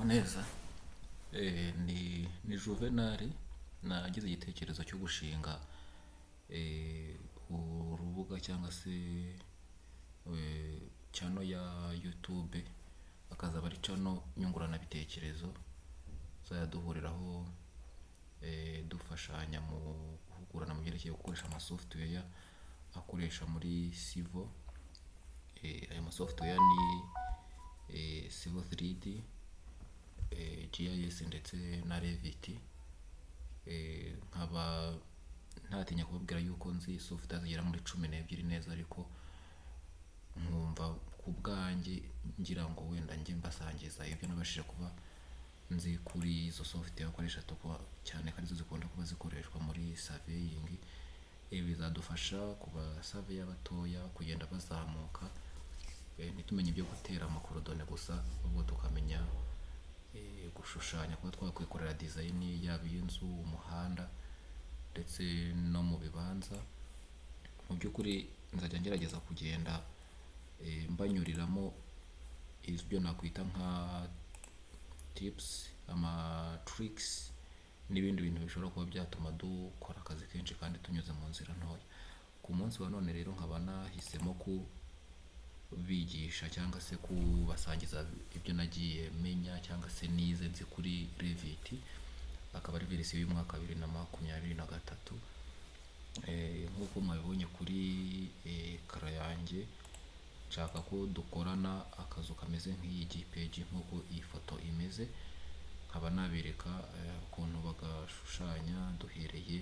neza. Ni Juvenali nagize igitekerezo cyo gushinga urubuga cyangwa se channel ya YouTube, akazaba ari channel nyungurana bitekerezo, duhuriraho dufashanya mu guhugurana mu byerekeye gukoresha amasoftware akoresha muri civil. Ayo masoftware ni civil 3D, GIS ndetse na Revit. Nkaba ntatinya kubabwira yuko nzi software zigera muri 12 neza, ariko nkumva ku bwanjye ngira ngo wenda njye mbasangiza ibyo nabashije kuba nzi kuri izo software bakoresha cyane kandi zo zikunda kuba zikoreshwa muri surveying. Bizadufasha kuba survey y'abatoya kugenda bazamuka, nitumenye ibyo gutera amakorodone gusa, ubwo tukamenya gushushanya, kuba twakwikorera design yaba y'inzu, umuhanda ndetse no mu bibanza. Mu by'ukuri nzajya ngerageza kugenda mbanyuriramo ibyo nakwita nka tips, tricks n'ibindi bintu bishobora kuba byatuma dukora akazi kenshi kandi tunyuze mu nzira ntoya. Ku munsi wa none rero nkaba nahisemo kubigisha cyangwa se kubasangiza ibyo nagiye menya cyangwa se nize nzi kuri Revit. Akaba ari verisiyo y'umwaka 2023. Nk'uko mwabibonye kuri ekara yanjye, nshaka ko dukorana akazu kameze nk'iyi page nk'uko iyi foto imeze. Nkaba nabereka ukuntu bagashushanya duhereye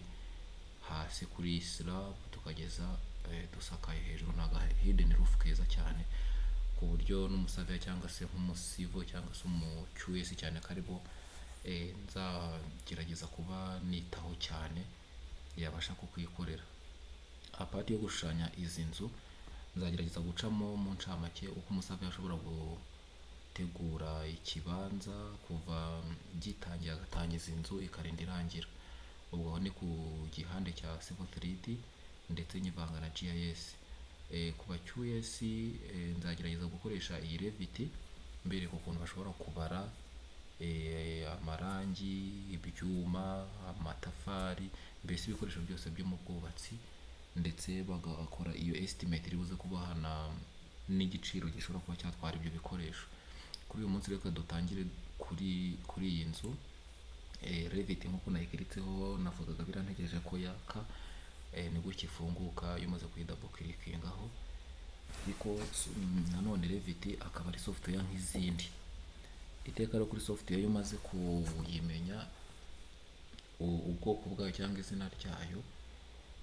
hasi kuri slab tukageza dusakaye hejuru, naga hidden roof keza cyane, ku buryo n'umusavya cyangwa se nk'umusivo cyangwa se umuQS cyane karibo nzagerageza kuba nitaho cyane yabasha kukwikorera. Apart yo gushushanya izi nzu, nzagerageza gucamo mu ncamake uko umusavya ashobora gutegura ikibanza kuva gitangiye agatangiza inzu ikarinda irangira. Ubwo ni ku gihande cya civil 3D ndetse nyivanga na GIS. Ku ba QS nzagerageza gukoresha iyi Revit mbere ku kuntu bashobora kubara amarangi, ibyuma, amatafari, mbese ibikoresho byose byo mu bwubatsi, ndetse bagakora iyo estimate iri buze kubahana n'igiciro gishobora kuba cyatwara ibyo bikoresho. Kuri uyu munsi reka dutangire kuri iyi nzu. Revit nk'uko nayikiritseho navugaga birantegereje ko yaka, ni gutya ifunguka iyo umaze kuyidouble clickingaho. Ariko nanone Revit akaba ari software nk'izindi. Iteka rero kuri software iyo umaze kuyimenya ubwoko bwayo cyangwa izina ryayo,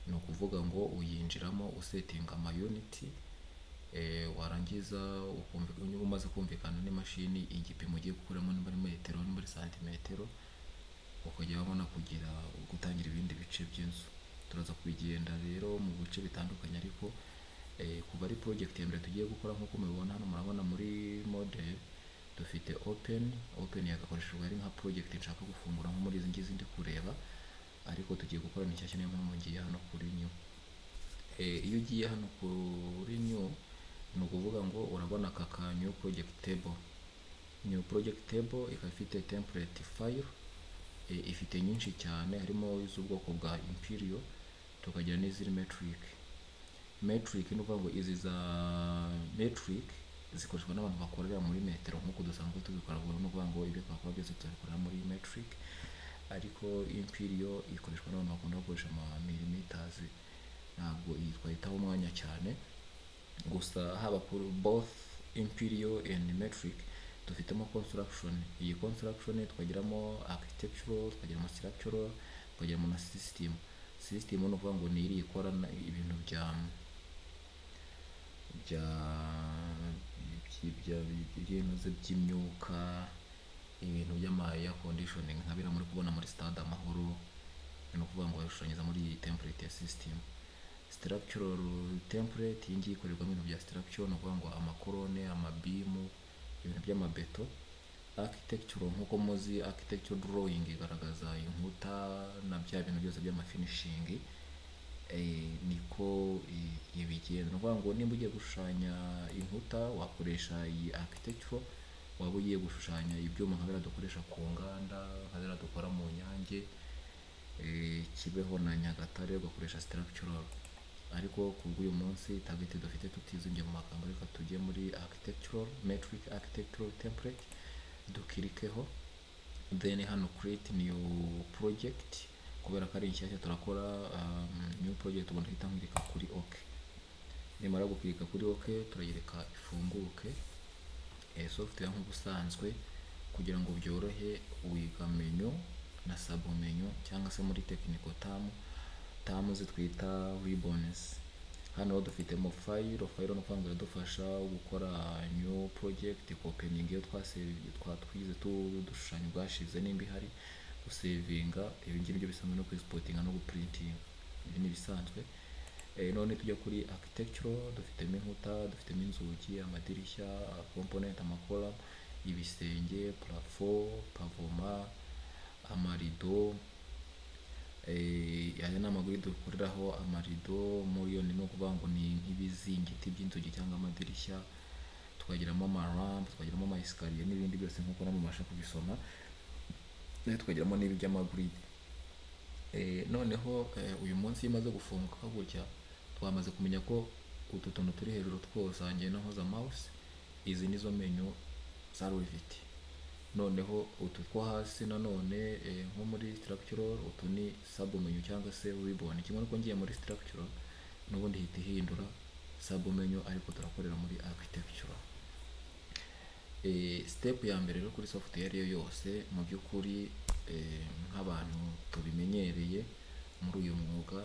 ni ukuvuga ngo uyinjiramo usetinga ama unit, warangiza umaze kumvikana n'imashini igipimo ugiye gukuramo, niba ari metero niba ari santimetero, ukajya wabona kugira gutangira ibindi bice by'inzu. Turaza kubigenda rero mu bice bitandukanye, ariko kuva ari project ya mbere tugiye gukora nk'uko mubibona hano, murabona muri model dufite open yagakoreshejwe ari nka project nshaka gufungura nko muri izi ngizi ndi kureba, ariko tugiye gukora ni cyane niyo mpamvu ngiye hano kuri new. Iyo ugiye hano kuri new, ni ukuvuga ngo urabona aka new project table. New project table ikaba ifite template file, ifite nyinshi cyane, harimo iz'ubwoko bwa imperial, tukagira n'iziri metric. Metric ni ukuvuga ngo izi za metric zikoreshwa n'abantu bakorera muri metero nk'uko dusanzwe tubikora, ni ukuvuga ngo ibyo twakora byose tubikorera muri metric, ariko imperial ikoreshwa n'abantu bakunda gukoresha ama millimeters. Ntabwo iyi twayitaho umwanya cyane, gusa haba kuri both imperial and metric dufitemo construction. Iyi construction twagiramo architectural, twagiramo structural, twagiramo na system. System ni ukuvuga ngo ni iri ikora ibintu by'imyuka, ibintu by'ama air conditioning nka bira muri kubona muri stade Amahoro, ni ukuvuga ngo bashushanyiriza muri iyi template ya system. Structural template iyi ngiyi ikorerwamo ibintu bya structure, ni ukuvuga ngo amakorone, amabimu, ibintu by'amabeto. Architectural nk'uko muzi architecture drawing igaragaza inkuta na bya bintu byose by'amafinishing. Niko ibigenda, ni ukuvuga ngo nimba ugiye gushushanya inkuta wakoresha iyi architecture, waba ugiye gushushanya ibyuma nka biriya dukoresha ku nganda, nka biriya dukora mu Nyange, Kibeho na Nyagatare, ugakoresha structural. Ariko kubw'uyu munsi target dufite tutizingiye mu magambo, reka tujye muri architectural metric architectural template, dukirikeho, then hano create new project. Kubera ko ari inshyashya turakora new project, ubundi hita nkirika kuri OK. Nimara gukirika kuri OK, turayireka ifunguke software nk'ubusanzwe, kugira ngo byorohe wiga menu na sub menu, cyangwa se muri technical terms twita ribbons. Hano dufitemo file no kuvuga iradufasha gukora new project, opening iyo twatwize dushushanya bwashize nimba ihari, gusavinga, ibi ngibi byo bisanzwe no exportinga no guprinting, ibi ni bisanzwe. None tujya kuri architectural, dufitemo inkuta, dufitemo inzugi, amadirishya, component, amakola, ibisenge, plafond, pavoma, amarido, aya ni amaguru dukoreraho amarido. Muri yo ni ukuvuga ngo ni nk'ibizingiti by'inzugi cyangwa amadirishya, tukagiramo amaramp, tukagiramo ama escalier n'ibindi byose nk'uko namubasha kubisoma, tukagiramo n'iby'amagride. Noneho uyu munsi imaze gufunguka gutya, twamaze kumenya ko utu tuntu turi hejuru twose hangiye nahoza mouse, izi nizo menu za Revit. Noneho utu two hasi nanone nko muri structural, utu ni sub menu cyangwa se ribbon. Kimwe nuko ngiye muri structural n'ubundi hita ihindura sub menu, ariko turakorera muri architectural. Step ya mbere rero kuri software yo yose mu by'ukuri, nk'abantu tubimenyereye muri uyu mwuga,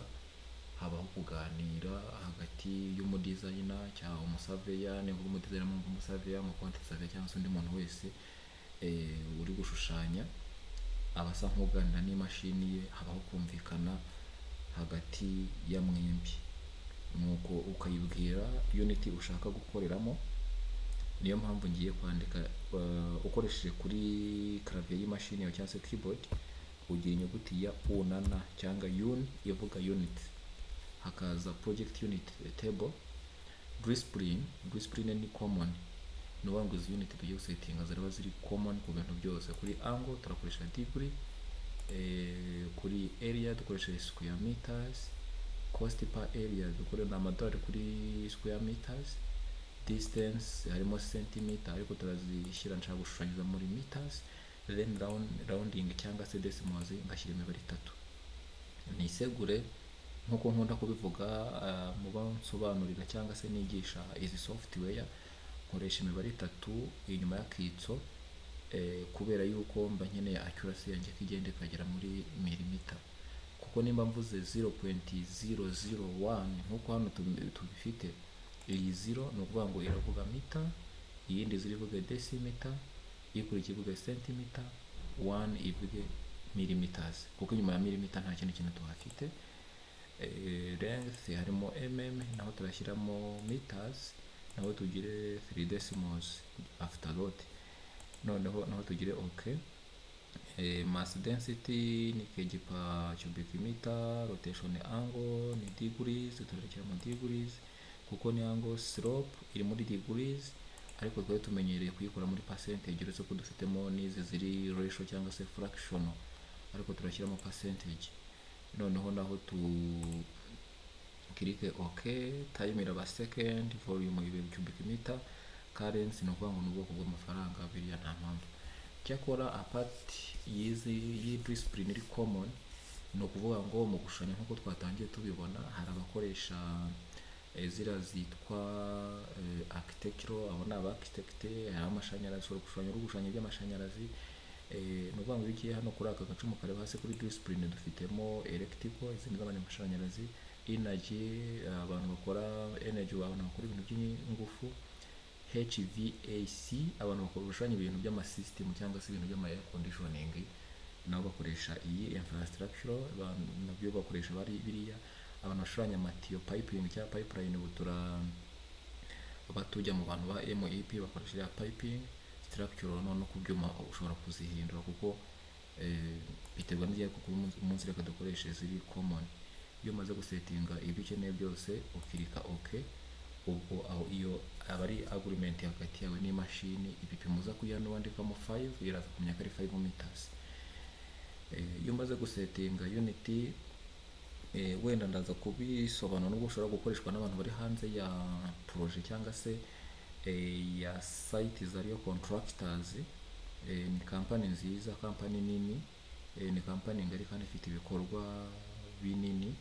habaho kuganira hagati y'umudesigner cyangwa umusurveyor, ni ukuvuga umudesigner n'umusurveyor, mu quantity surveyor cyangwa se undi muntu wese uri gushushanya, abasa nk'uganira n'imashini ye, habaho kumvikana hagati ya mwembi. Nuko ukayibwira unit ushaka gukoreramo. Niyo mpamvu ngiye kwandika ukoresheje kuri clavier y'imashini yawe cyangwa se keyboard, ugira inyuguti ya U na N cyangwa un ivuga unit, hakaza project unit table, glycerin ni common, no wangu izi unit tugiye gusettinga ziraba ziri common ku bintu byose. Kuri angle turakoresha degree, kuri area dukoresha square meters, cost per area dukoresha amadolari kuri square meters, distance harimo centimeter ariko turazishyira nshaka gushushanyiriza muri meters, then rounding cyangwa se decimals ngashyira imibare 3. Nisegure nkuko nkunda kubivuga mu bansobanurira cyangwa se nigisha izi software, nkoresha imibare 3 inyuma y'akitso, kubera yuko mba nkeneye accuracy yanjye kigende kagera muri millimeter. Kuko nimba mvuze 0.001 nkuko hano tubifite, iyi 0 ni ukuvuga ngo iravuga meter, iyindi zirivuga decimeter, ikurikiye ivuga centimeter, 1 ivuge millimeters, kuko inyuma ya millimeter nta kintu tuhafite. Length harimo mm, naho turashyiramo meters, naho tugire 3 decimals after lot. Naho tugire OK. Mass density ni kg per cubic meter, rotation angle ni degrees, turekera mu degrees kuko ni angle. Slope iri muri degrees, ariko twari tumenyereye kuyikora muri percentage, uretse ko dufitemo n'izi ziri ratio cyangwa se fractional, ariko turashyiramo percentage. Noneho naho kirike OK. Time iraba second, volume ibe cubic meter, currency ni ukuvuga ngo ni ubwoko bw'amafaranga biriya nta mpamvu. Cyakora apart y'izi discipline iri common, ni ukuvuga ngo mu gushushanya nk'uko twatangiye tubibona, hari abakoresha zira zitwa architectural, abo ni aba architect, hari amashanyarazi, ushobora gushushanya iby'amashanyarazi. Ni ukuvuga ngo iyo ugiye hano kuri aka gacumu kareba hasi kuri discipline dufitemo electrical, izindi z'amashanyarazi, energy, abantu bakora energy, abantu bakora ibintu by'ingufu, HVAC, abantu bakora gushushanya ibintu by'amasystem cyangwa se ibintu by'ama air conditioning, nabo bakoresha iyi infrastructure, nabyo bakoresha bari biriya. Abantu bashushanya amatiyo, piping cyangwa pipeline, batujya mu bantu ba MEP bakoresha ya piping. Structural no kubyuma ushobora kuzihindura kuko biterwa n'igihe, kuko umunsi reka dukoreshe ziri common. Iyo umaze gusettinga ibyo ukeneye byose, ukirika OK, ubwo aho iyo aba ari agreement hagati yawe n'imashini, ibipimo uza kuyiha n'uwandikamo 5 iraza kumenya ko ari 5 meters. Iyo umaze gusetinga unit, wenda ndaza kubisobanura n'ubwo ushobora gukoreshwa n'abantu bari hanze ya projet cyangwa se ya site zariyo contractors. Ni company nziza, company nini, ni company ngari kandi ifite ibikorwa binini.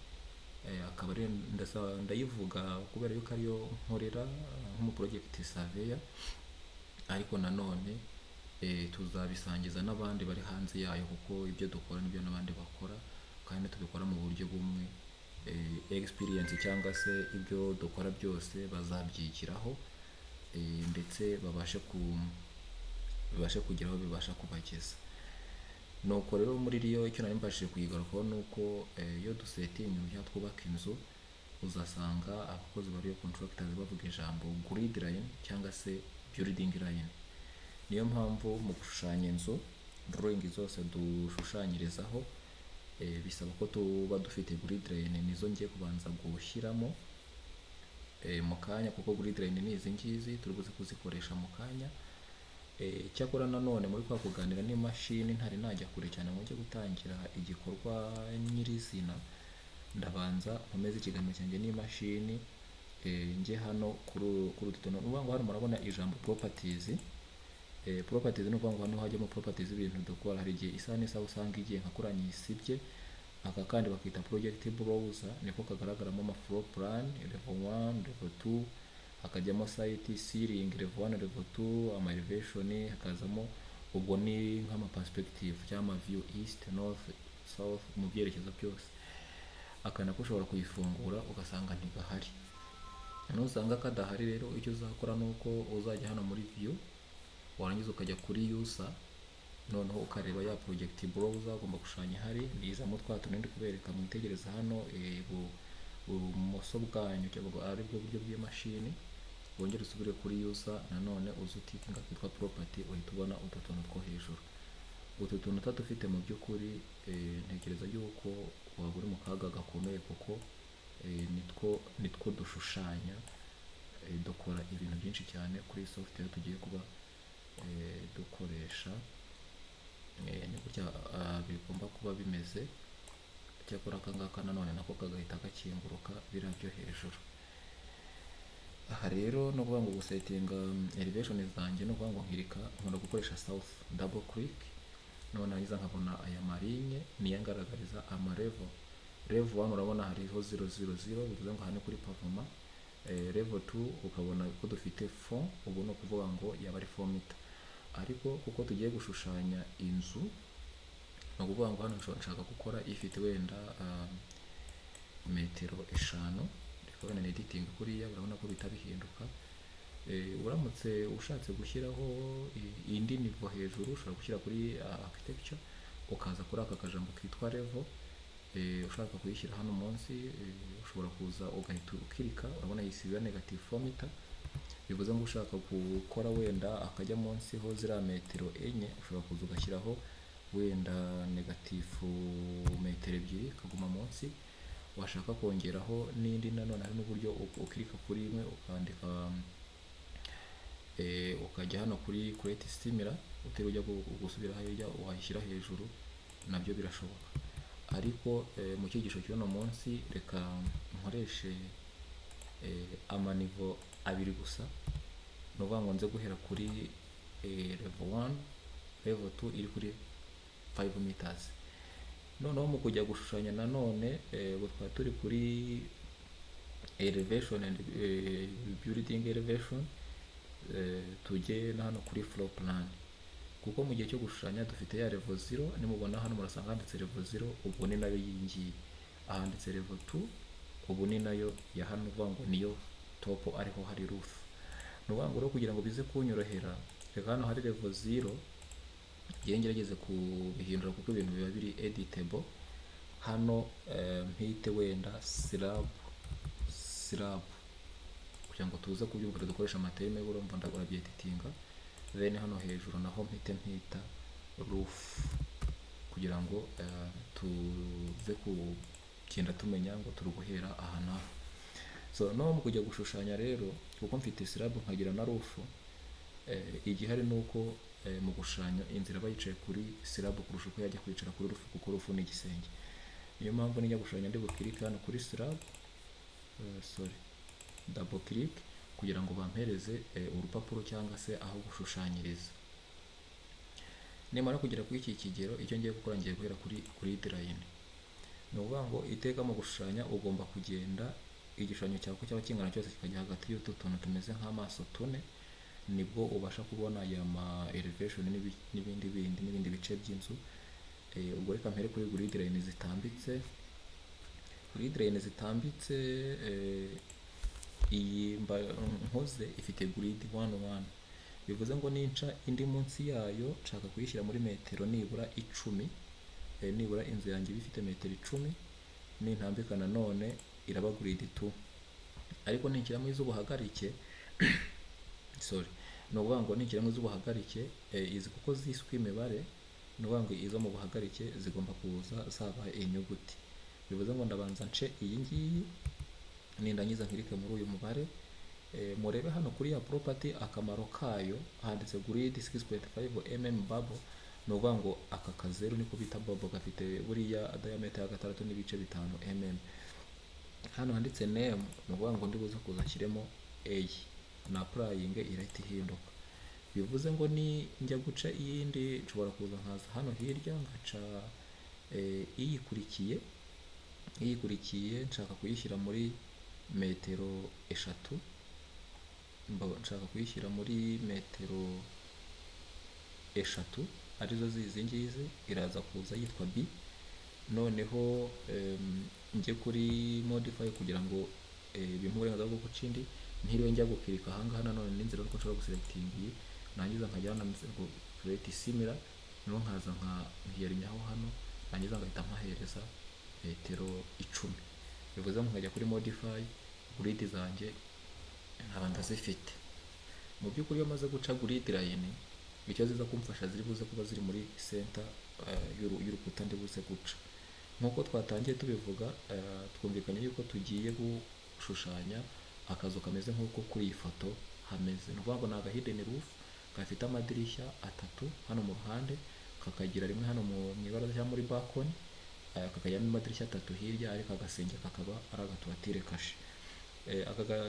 Akaba ari ndayivuga kubera yuko ariyo nkorera nk'umu project surveyor, ariko nanone tuzabisangiza n'abandi bari hanze yayo kuko ibyo dukora n'ibyo n'abandi bakora kandi tubikora mu buryo bumwe. Experience cyangwa se ibyo dukora byose bazabyigiraho, ndetse babashe kugira aho bibasha kubageza. Nuko rero muri riyo icyo nari mbashije kuyigarukaho nuko iyo dusetinga ibyo twubaka inzu, uzasanga abakozi bariyo contractors bavuga ijambo grid line cyangwa se building line. Niyo mpamvu mu gushushanya inzu, drawing zose dushushanyirizaho, bisaba ko tuba dufite grid line. Nizo ngiye kubanza gushyiramo mu kanya, kuko grid line ni izi ngizi turi buze kuzikoresha mu kanya. Cyakora nanone muri kwa kuganira n'imashini ntari najya kure cyane ngo njye gutangira igikorwa nyirizina, ndabanza nkomeze ikiganiro cyanjye n'imashini. Njye hano kuri utu tuntu ngo hano murabona ijambo properties. Properties ni ukuvuga ngo hano hajyamo properties ibintu dukora. Hari igihe isa n'isaha usanga igihe nka kuranya isibye, aka kandi bakita project browser, niko kagaragaramo ama floor plan level 1 level 2, hakajyamo site ceiling level 1 level 2, ama elevation, hakazamo ubwo ni nk'ama perspective cyangwa view east north south mu byerekezo byose. Aka nako ushobora kuyifungura ugasanga ntigahari. Nusanga kadahari rero icyo uzakora nuko uzajya hano muri view, warangiza ukajya kuri user, noneho ukareba ya project browser ugomba gushushanya hari. Ndizamo twatunende kubereka mwitegereza hano ibumoso bwanyu cyangwa ari bwo buryo bw'imashini. Wongere usubire kuri user, nanone uzutikinga kwitwa property, uhita ubona utu tuntu two hejuru. Utu tuntu tutufite mu by'ukuri ntekereza yuko waba uri mu kaga gakomeye, kuko nitwo dushushanya. Dukora ibintu byinshi cyane kuri software tugiye kuba dukoresha. Ni gutya bigomba kuba bimeze. Cyakora akangaka nanone nako kagahita gakinguruka biriya byo hejuru. Aha rero no kuvuga ngo gusetinga elevation zanjye, no kuvuga ngo nkunda gukoresha south double click, none nagiza nkabona aya marinye niyangaragariza ama level. Level 1 urabona hariho 000, bivuze ngo hano kuri pavement. Level 2 ukabona ko dufite 4, ubu no kuvuga ngo yaba ari 4 meter. Ariko kuko tugiye gushushanya inzu, no kuvuga ngo hano nshaka gukora ifite wenda metero 5, wenda ni editing kuriya, urabona ko bitabihinduka. Uramutse ushatse gushyiraho indi nivo hejuru, ushobora gushyira kuri architecture, ukaza kuri aka kajambo kitwa level. Ushaka kuyishyira hano munsi, ushobora kuza ugahita ukirika, urabona yisiba negative 4 meter. Bivuze ngo ushaka gukora wenda akajya munsi ho zira metero 4, ushobora kuza ugashyiraho wenda negative metero 2 kaguma munsi. Washaka kongeraho n'indi nanone hari n'uburyo ukirika kuri imwe ukandika ukajya hano kuri create stimula, utari ujya gusubira hirya wayishyira hejuru, nabyo birashoboka. Ariko mu cyigisho cy'uno munsi reka nkoreshe amanivo abiri gusa. No kuvuga ngo nze guhera kuri level 1, level 2 iri kuri 5 meters. Noneho mu kujya gushushanya nanone twari turi kuri elevation and building elevation, tujye na hano kuri floor plan, kuko mu gihe cyo gushushanya dufite ya level 0. Nimubona hano murasanga handitse level 0, ubwo ni nayo yingiye. Ahanditse level 2, ubu ni nayo ya hano, uvuga ngo niyo top ariho hari roof. Nuvuga ngo rero kugira ngo bize kunyorohera, reka hano hari level 0 ngerageze kubihindura kuko ibintu biba biri editable. Hano mpite wenda slab kugira ngo tuze kubyumva dukoresha amateme, urumva ndagora byeditinga. Then hano hejuru naho mpita roof, kugira ngo tuze kugenda tumenya ngo turi guhera aha naha. So no mu kujya gushushanya rero, kuko mfite slab nkagira na roof, igihari nuko mu gushushanya inzira bayicaye kuri slab kurusha uko yajya kwicara kuri roof, kuko roof ni igisenge. Niyo mpamvu nijya gushushanya ndi bukirike hano kuri slab, double click kugira ngo bampereze urupapuro cyangwa se aho gushushanyiriza. Nimara kugera kuri iki kigero, icyo ngiye gukora ngiye guhera kuri line. Ni ukuvuga ngo iteka mu gushushanya ugomba kugenda igishushanyo cyawe cyaba kingana cyose kikajya hagati y'utu tuntu tumeze nk'amaso tune, nibwo ubasha kubona aya ma elevation n'ibindi bice by'inzu. Ubwo reka mpere kuri grid line zitambitse. Grid line zitambitse, iyi nkoze ifite grid 1 bivuze ngo ninca indi munsi yayo nshaka kuyishyira muri metero nibura 10, nibura inzu yanjye bifite metero 10, nintambika nanone iraba grid 2. Ariko ninshyiramo iz'ubuhagarike no ukuvuga ngo ninshyiramo iz'ubuhagarike, izi kuko ziswe imibare, no ukuvuga ngo izo mu buhagarike zigomba kuza zaba inyuguti. Bivuze ngo ndabanza nce iyi ngiyi, nindangiza nkirike muri uyu mubare. Murebe hano kuri ya property akamaro kayo handitse grid 6.5 mm bubble, no ukuvuga ngo aka kazeru niko bita bubble, gafite buriya diameter ya 6.5 mm. Hano handitse name, no ukuvuga ngo ndi buze kuza nshyiremo a na applying irahita ihinduka. Bivuze ngo ni njya guca iyindi nshobora kuza nkaza hano hirya ngaca iyikurikiye nshaka kuyishyira muri metero 3, nshaka kuyishyira muri metero 3, arizo zizi ngizi, iraza kuza yitwa B. Noneho njye kuri modify kugira ngo bimpe uburenganzira bwo guca indi, ntiriwe njya gukirika ahangaha nanone n'inzira nuko nshobora guselecting iyi, nangiza nkajya hano ngo create similar, niho nkaza nkiyerinyaho hano, nangiza ngahita mpahereza metero 10. Bivuze ngo nkajya kuri modify, grid zanjye nkaba ndazifite. Mu by'ukuri iyo maze guca grid line, icyo ziza kumfasha ziri buze kuba ziri muri center y'urukuta ndi buze guca. Nkuko twatangiye tubivuga, twumvikanye yuko tugiye gushushanya akazu kameze nk'uko kuri iyi foto hameze. Ni ukuvuga ngo ni aga hidden roof gafite amadirishya 3 hano mu ruhande, kakagira rimwe hano mu ibaraza cyangwa muri balcony, kakagira n'amadirishya 3 hirya, ariko agasenge kakaba ari agatuatire kashe.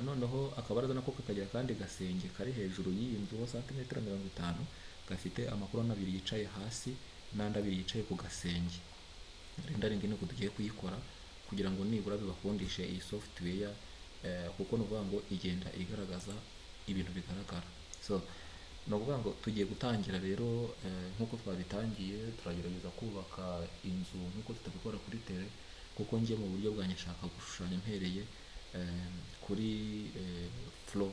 Noneho akabaraza nako kakagira kandi gasenge kari hejuru y'iyi nzu santimetero 50, gafite amakorona 2 yicaye hasi n'andi 2 yicaye ku gasenge. Rendering ni uko tugiye kuyikora kugira ngo nibura bibakundishe iyi software, kuko no kuvuga ngo igenda igaragaza ibintu bigaragara. So no kuvuga ngo tugiye gutangira rero, nkuko twabitangiye turagerageza kubaka inzu nkuko tutabikora kuri tele, kuko ngiye mu buryo bwanjye nshaka gushushanya mpereye kuri floor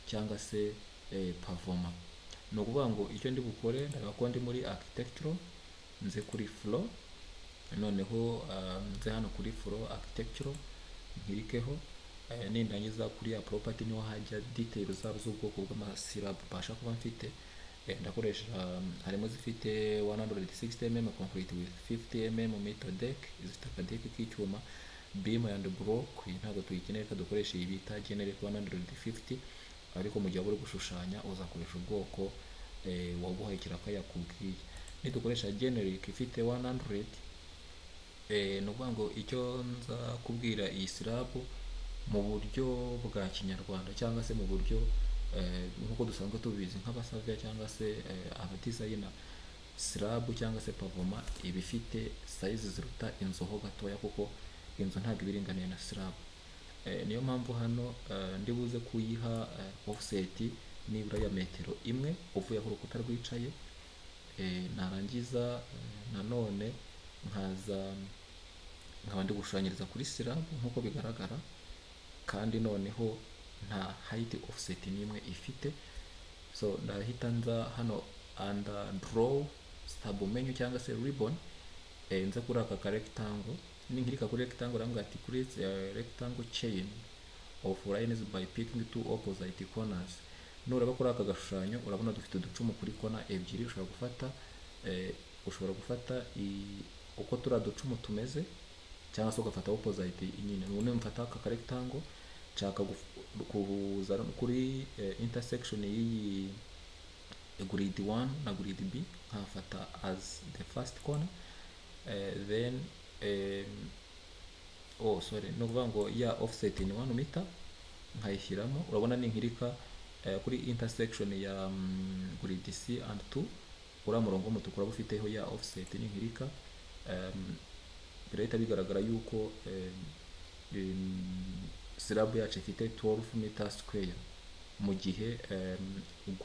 cyangwa se pavoma. No kuvuga ngo icyo ndi bukore ndaga ko ndi muri architectural, nze kuri floor, noneho nze hano kuri floor architectural nkirikeho, nindangiza kuri ya property niho hajya details zabo z'ubwoko bw'amaslab basha kuba mfite. Ndakoresha harimo zifite 160 mm concrete with 50 mm metal deck, izifite akadeki k'icyuma, beam and block ntabwo tuyikeneye, ka dukoresha iyi bita generic 150, ariko mu gihe uri gushushanya uzakoresha ubwoko waguhaye kiraka yakubwiye. Nidukoresha generic ifite 100, no kuvuga ngo icyo nza kubwira iyi slab mu buryo bwa kinyarwanda cyangwa se mu buryo nkuko dusanzwe tubizi nk'abasavya cyangwa se abadesigner, slab cyangwa se pavoma iba ifite size ziruta inzu ho gatoya, kuko inzu ntabwo ibiringaniye na slab. Niyo mpamvu hano ndi buze kuyiha offset nibura ya metero 1 uvuye ku rukuta rwicaye. Narangiza nanone nkaba ndi gushushanyiriza kuri slab nkuko bigaragara, kandi noneho nta height offset n'imwe ifite. So ndahita nza hano under draw stab menu cyangwa se ribbon, nza kuri aka rectangle, ninkirika kuri rectangle rambwa ati create rectangle chain of lines by picking two opposite corners. Nureba kuri aka gashushanyo urabona dufite uducumu kuri kona ebyiri. Ushobora gufata uko turi ducumu tumeze, cyangwa se ugafata opposite nyine. None mfata aka rectangle nshaka kuza kuri intersection y'iyi grid 1 na grid B nkafata as the first corner, then no kuvuga ngo ya offset ni 1 meter nkayishyiramo. Urabona ni nkirika kuri intersection ya grid C and 2, uriya murongo w'umutuku uraba ufiteho ya offset ni nkirika, birahita bigaragara yuko slab yacu ifite 12 meters square, mu gihe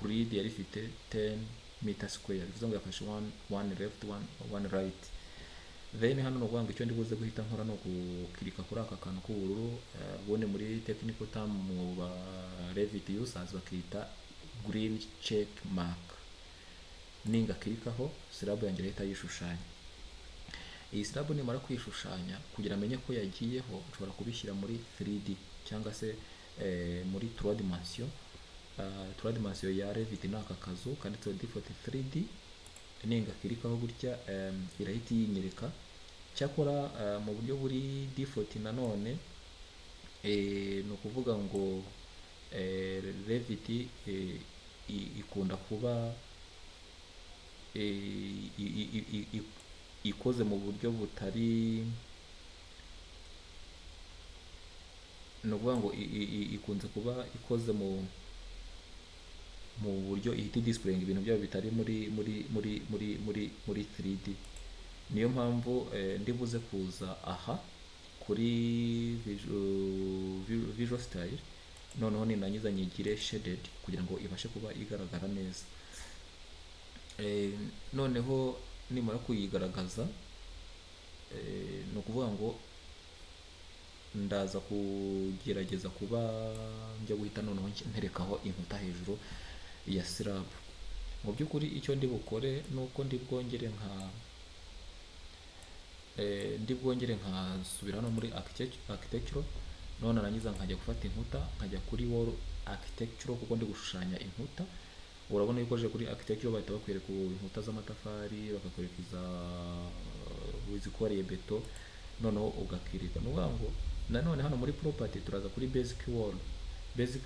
grid yari ifite 10 meters square, bivuze ngo yafashe one left one right. Then hano no kuvuga ngo icyo ndi buze guhita nkora no gukirika kuri aka kantu k'ubururu, ubundi muri technical term mu ba Revit users bakita green check mark. Ninga kirikaho slab yanjye leta yishushanya. Iyi slab nimara kwishushanya kugira amenye ko yagiyeho, ushobora kubishyira muri 3D cyangwa se muri 3 dimension. 3 dimension ya Revit ni aka kazu kanditseho default 3D. Ninga kirikaho gutya irahita yinyereka. Cyakora mu buryo buri default nanone no kuvuga ngo Revit ikunda kuba ikoze mu buryo butari, no kuvuga ngo ikunze kuba ikoze mu buryo ihita displaying ibintu byabo bitari muri 3D. Niyo mpamvu ndibuze kuza aha kuri visual style, noneho ninangiza nyigire shaded kugira ngo ibashe kuba igaragara neza. Noneho nimara kuyigaragaza, no kuvuga ngo ndaza kugerageza kuba njya guhita noneho nterekaho inkuta hejuru ya slab. Mu by'ukuri icyo ndi bukore nuko ndi bwongere nkasubira hano muri architecture, none narangiza nkajya gufata inkuta nkajya kuri wall architecture kuko ndi gushushanya inkuta. Urabona yuko je kuri architecture bahita bakwereka inkuta z'amatafari, bakakwereka izikoriye beto, noneho ugakirika. Nuvuga ngo nanone hano muri property turaza kuri basic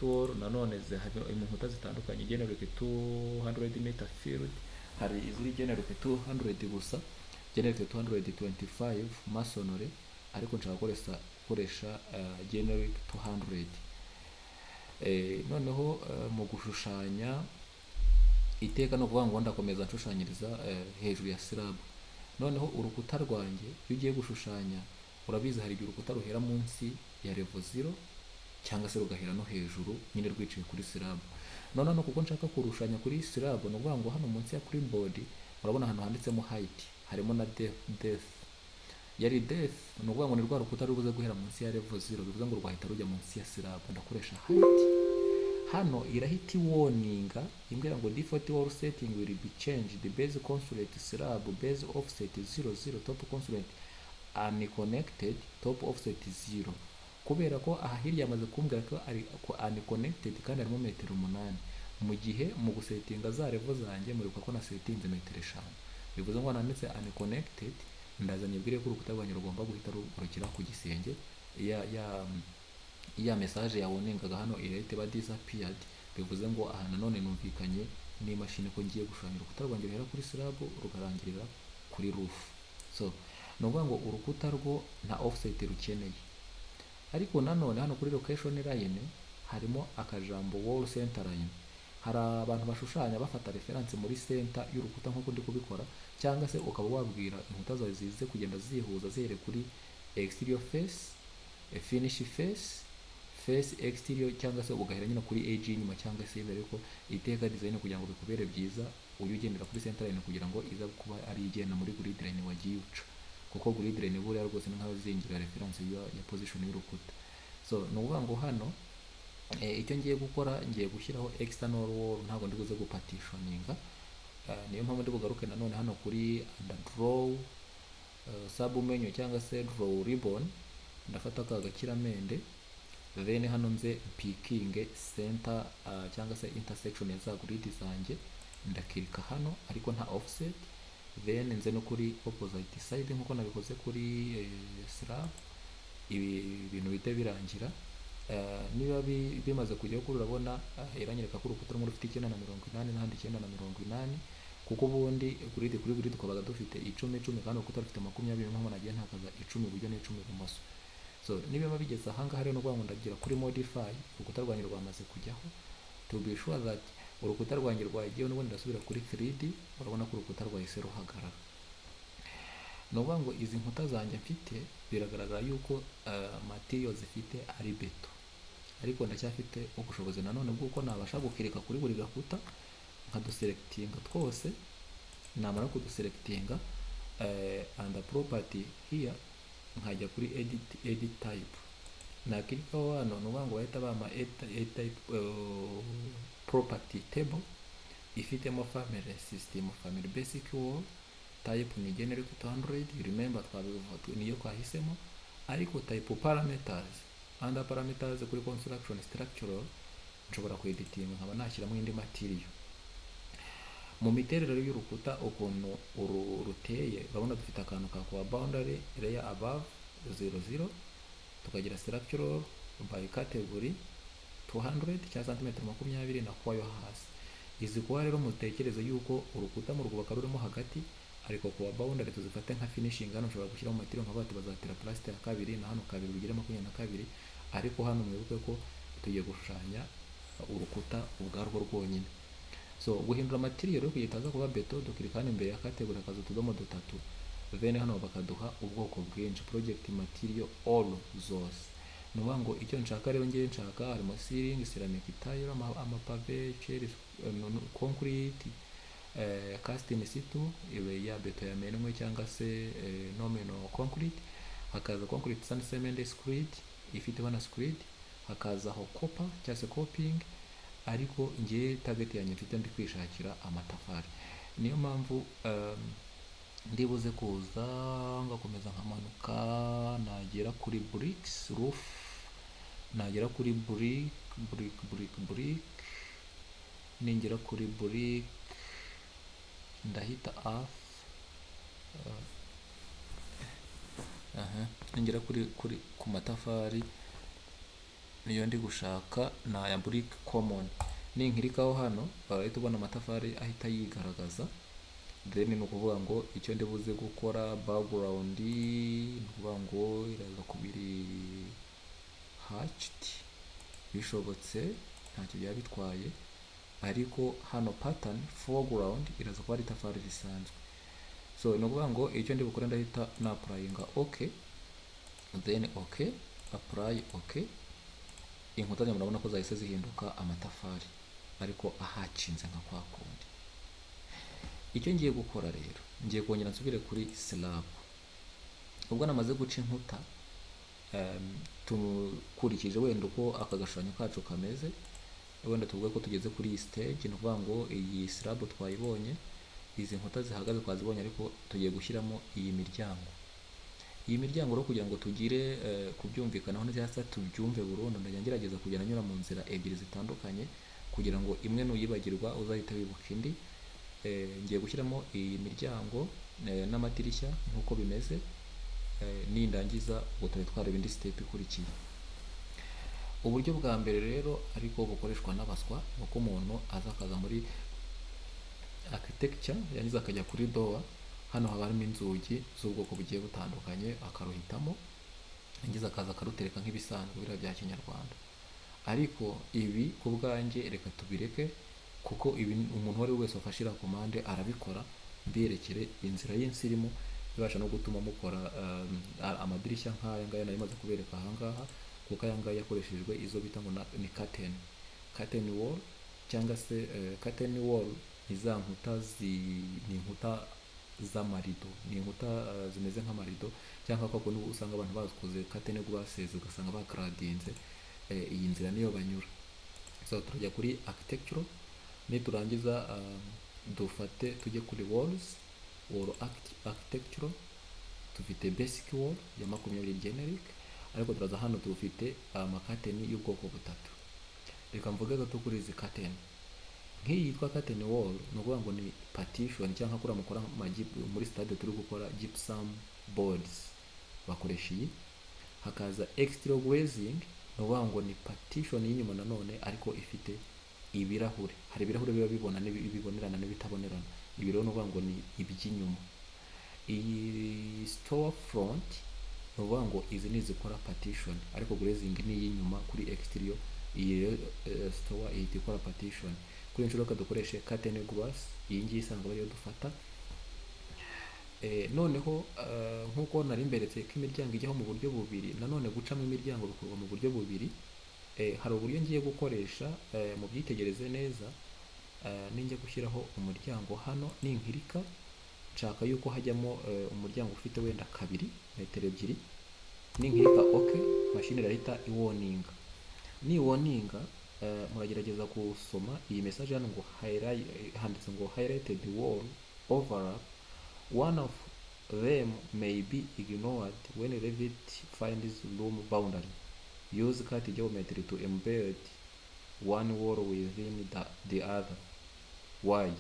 wall nanone hari inkuta zitandukanye, generic 200 meter field, hari iziri generic 200 gusa, generic 225 masonry, ariko nshaka gukoresha generic 200. Noneho mu gushushanya iteka no kuvuga ngo ndakomeza nshushanyiriza hejuru ya slab. Noneho urukuta rwanjye iyo ugiye gushushanya, urabizi hari igihe urukuta ruhera munsi ya level 0 cyangwa se rugahera no hejuru nyine rwiciye kuri slab. Noneho kuko nshaka kurushushanya kuri slab, no kuvuga ngo hano munsi ya clipboard urabona ahantu handitsemo height, harimo na depth. Yari depth no kuvuga ngo ni rwa rukuta rubuze guhera munsi ya level 0, bivuze ngo rwahita rujya munsi ya slab. Ndakoresha height. Hano irahita warninga imbwira ngo default wall setting will be changed, the base constraint slab base offset 00, top constraint unconnected, top offset 0. Kubera ko aha hirya yamaze kumbwira ko ari unconnected kandi harimo metero 8, mu gihe mu gusetinga za level zanjye muribuka ko na setinze metero 5. Bivuze ngo nanditse unconnected, ndazanye bwire ko urukuta rwanjye rugomba guhita rukira ku gisenge. Ya message ya warningaga hano irahita ba disappeared. Bivuze ngo aha nanone numvikanye n'imashini ko ngiye gushushanya urukuta rwanjye ruhera kuri slab rugarangirira kuri roof. So no kuvuga ngo urukuta rwo nta offset rukeneye. Ariko nanone hano kuri location line harimo akajambo wall center line. Hari abantu bashushanya bafata reference muri center y'urukuta nkuko ndi kubikora, cyangwa se ukaba wabwira inkuta zawe zize kugenda zihuza zihere kuri exterior face, finish face exterior, cyangwa se ugahera nyine kuri edge inyuma, cyangwa se imbere ko iteka design kugira ngo bikubere byiza. Uyu ugendera kuri center line kugira ngo iza kuba ari igenda muri grid line wagiye uca, kuko grid line buriya rwose ni nkaho zingira reference ya position y'urukuta. So no kuvuga ngo hano icyo ngiye gukora, ngiye gushyiraho external wall, ntabwo ndi buze gupartitioninga. Niyo mpamvu ndi bugaruke nanone hano kuri draw sub menu cyangwa se draw ribbon, ndafata aka gakiramende, then hano nze picking center cyangwa se intersection ya za grid zanjye, ndakirika hano ariko nta offset. Then nze no kuri opposite side nkuko nabikoze kuri slab, ibi bintu bite birangira. niba bimaze kujyaho kuri urabona iranyereka ko urukuta rumwe rufite 980 n'ahandi 980, kuko ubundi kuri buri tukabaga dufite 10 kandi urukuta rufite 20, mpamvu nagiye ntakaza 10 iburyo n'10 ibumoso. So niba bigeze ahangaha rero n'ubwo ndagira kuri modify, urukuta rwanjye rwamaze kujyaho, to be sure that urukuta rwanjye rwagiyeho, n'ubundi ndasubira kuri 3D, urabona ko urukuta rwahise ruhagarara. Ni ukuvuga ngo izi nkuta zanjye mfite biragaragara yuko material zifite ari beto, ariko ndacyafite ubushobozi nanone bw'uko nabasha gukirika kuri buri gakuta nkaduselectinga twose, namara kuduselectinga and property here nkajya kuri edit type, nakirikaho hano ni ukuvuga ngo bahita bama edit type property table ifitemo family system, family basic wall type ni generic 200, remember niyo twahisemo, ariko type parameters under parameters kuri construction structural nshobora kueditinga nkaba nashyiramo indi material. Mu miterere y'urukuta ukuntu ruteye, urabona dufite akantu ka kwa boundary layer above 00, tukagira structural by category 200 cyangwa cm 20 na kwa yo hasi. Izi kwa rero mutekereze yuko urukuta mu rwubaka rurimo hagati, ariko kuwa boundary tuzifate nka finishing. Hano nshobora gushyiramo material nka bati bazatira plaster ya kabiri na hano kabiri bigire 22, ariko hano mwibuke ko tugiye gushushanya urukuta ubwarwo rwonyine. So guhindura material rero kugitaza kuba beto, dukirika hano imbere ya category akaza utudomo dutatu, then hano bakaduha ubwoko bwinshi, project material all zose. Nuvuga ngo icyo nshaka rero ngiye nshaka harimo ceiling, ceramic tile, amapave, cherry, concrete, cast in situ iwe ya beto yamenwe cyangwa se nominal concrete, hakaza concrete sand cement screed ifite bana screed, hakaza ho copper cyangwa se coping, ariko ngiye target yanjye mfite ndi kwishakira amatafari. Niyo mpamvu ndibuze kuza ngakomeza nkamanuka nagera kuri bricks roof, nagera kuri brick, ningera kuri brick ndahita earth, ningera kuri ku matafari niyo ndi gushaka na ya brick common. Ninkirikaho hano barahita ubona amatafari ahita yigaragaza, then ni ukuvuga ngo icyo ndibuze gukora background ni ukuvuga ngo iraza kubiri hatched bishobotse ntacyo byaba bitwaye, ariko hano pattern foreground iraza kuba ari itafari risanzwe. So ni ukuvuga ngo icyo ndi bukore ndahita na applyinga okay, then okay, apply okay. Inkuta zanjye murabona ko zahise zihinduka amatafari ariko ahacinze nka kwa kundi. Icyo ngiye gukora rero, ngiye kongera nsubire kuri slab. Ubwo namaze guca inkuta, tukurikije wenda uko aka gashushanyo kacu kameze, wenda tuvuge ko tugeze kuri iyi stage, ni ukuvuga ngo iyi slab twayibonye, izi nkuta zihagaze twazibonye, ariko tugiye gushyiramo iyi miryango. Iyi miryango rero kugira ngo tugire kubyumvikanaho neza tubyumve burundu, ndajya ngerageza kujya nanyura mu nzira ebyiri zitandukanye kugira ngo imwe nuyibagirwa uzahita wibuka indi. Ngiye gushyiramo iyi miryango n'amadirishya nk'uko bimeze, nindangiza ubwo turi twareba indi step ikurikiye. Uburyo bwa mbere rero ariko bukoreshwa n'abaswa, nuko umuntu aza akaza muri architecture yangiza akajya kuri door, hano haba harimo inzugi z'ubwoko bugiye butandukanye, akaruhitamo yangiza akaza akarutereka nk'ibisanzwe biriya bya kinyarwanda. Ariko ibi ku bwanjye reka tubireke, kuko ibi umuntu wari wese wafashira komande arabikora, mberekere inzira y'insirimu ibasha no gutuma mukora amadirishya nk'aya ngaya nari maze kubereka ahangaha, kuko aya ngaya yakoreshejwe izo bita ngo ni curtain wall cyangwa se curtain wall. Iza nkuta ni inkuta z'amarido, ni inkuta zimeze nk'amarido, cyangwa ko kundi usanga abantu bakoze curtain basize ugasanga bakradinze. Iyi nzira niyo banyura. So turajya kuri architecture, niturangiza dufate tujye kuri walls, wall architecture, tufite basic wall ya 20 generic, ariko turaza hano dufite amakateni y'ubwoko butatu. Reka mvuge gato kuri izi curtain. Nk'iyi yitwa curtain wall, ni ukuvuga ngo ni partition cyangwa kuri mukora muri stade turi gukora gypsum boards bakoresha iyi. Hakaza exterior glazing, ni ukuvuga ngo ni partition y'inyuma nanone ariko ifite ibirahure. Hari ibirahure biba bibonerana n'ibitabonerana, ibi rero ni ukuvuga ngo ni iby'inyuma. Iyi store front ni ukuvuga ngo izi ni izikora partition, ariko glazing ni iy'inyuma kuri exterior. Iyi store ihita ikora partition. Kuri inshuro dukoreshe curtain glass, iyi ngiyi isanzwe ariyo dufata. Noneho nk'uko nari mberetse ko imiryango ijyaho mu buryo bubiri, nanone gucamo imiryango bikorwa mu buryo bubiri. Hari uburyo ngiye gukoresha, mu byitegereze neza. Ninjya gushyiraho umuryango hano ninkirika, nshaka yuko hajyamo umuryango ufite wenda 2 metero 2, ninkirika okay, mashini irahita iwoninga. Ni woninga, muragerageza gusoma iyi message hano ngo handitse ngo highlighted wall overlap. One of them may be ignored when Revit finds room boundary. Use cut geometry to embed one wall within the other. Why?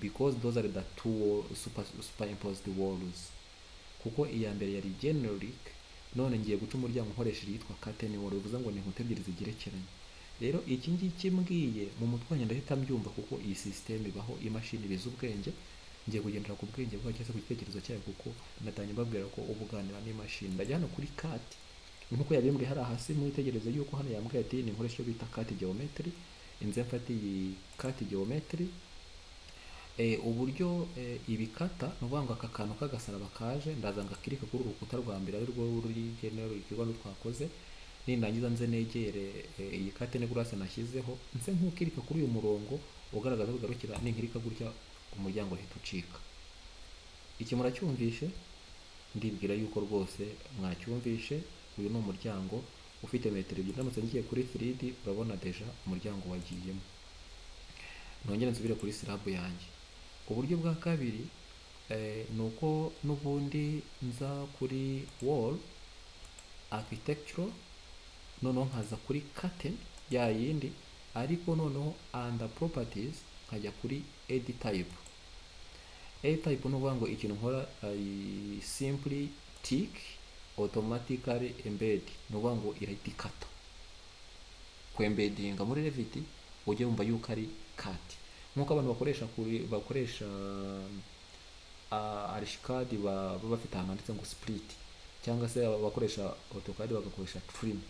Because those are the two superimposed walls. Kuko iya mbere yari generic, none ngiye guca umuryango nkoresheje yitwa curtain wall, bivuze ngo ni inkuta ebyiri zigerekeranye. Rero iki ngiki mbwiye mu mutwe wanjye ndahita mbyumva, kuko iyi system ibaho imashini biza ubwenge. Ngiye kugendera ku bwenge bwayo cyangwa ku gitekerezo cyayo, kuko natanye mbabwira ko ubuganira n'imashini. Ndajya hano kuri cut, nkuko yabimbwiye hari hasi mwitegereze yuko hano yambwiye ati ni nkoresha bita cut geometry. Inze mfata iyi cut geometry. Uburyo ibikata ni ukuvuga ngo aka kantu k'agasaraba kaje, ndaza ngakirika kuri urukuta rwa mbere ari rwo ruri genero ikigwa twakoze. Nindangiza nze negere iyi curtain glass nashyizeho, nse nk'ukirika kuri uyu murongo ugaragaza bigarukira, ninkirika gutya umuryango uhita ucika. Iki muracyumvishe? Ndibwira yuko rwose mwacyumvishe. Uyu ni umuryango ufite metero 2. Ndamutse ngiye kuri 3D urabona deja umuryango wagiyemo. Nongere nsubire kuri slab yanjye. Uburyo bwa kabiri nuko n'ubundi nza kuri wall architecture, noneho nkaza kuri curtain ya yindi, ariko noneho under properties nkajya kuri edit type. Edit type ni ukuvuga ngo ikintu nkora simply tick automatically embed, ni ukuvuga ngo irahita ikata. Kwembedinga muri Revit ujye wumva yuko ari cut, nk'uko abantu bakoresha archicad baba bafite ahantu handitse ngo split, cyangwa se bakoresha AutoCAD bagakoresha trim.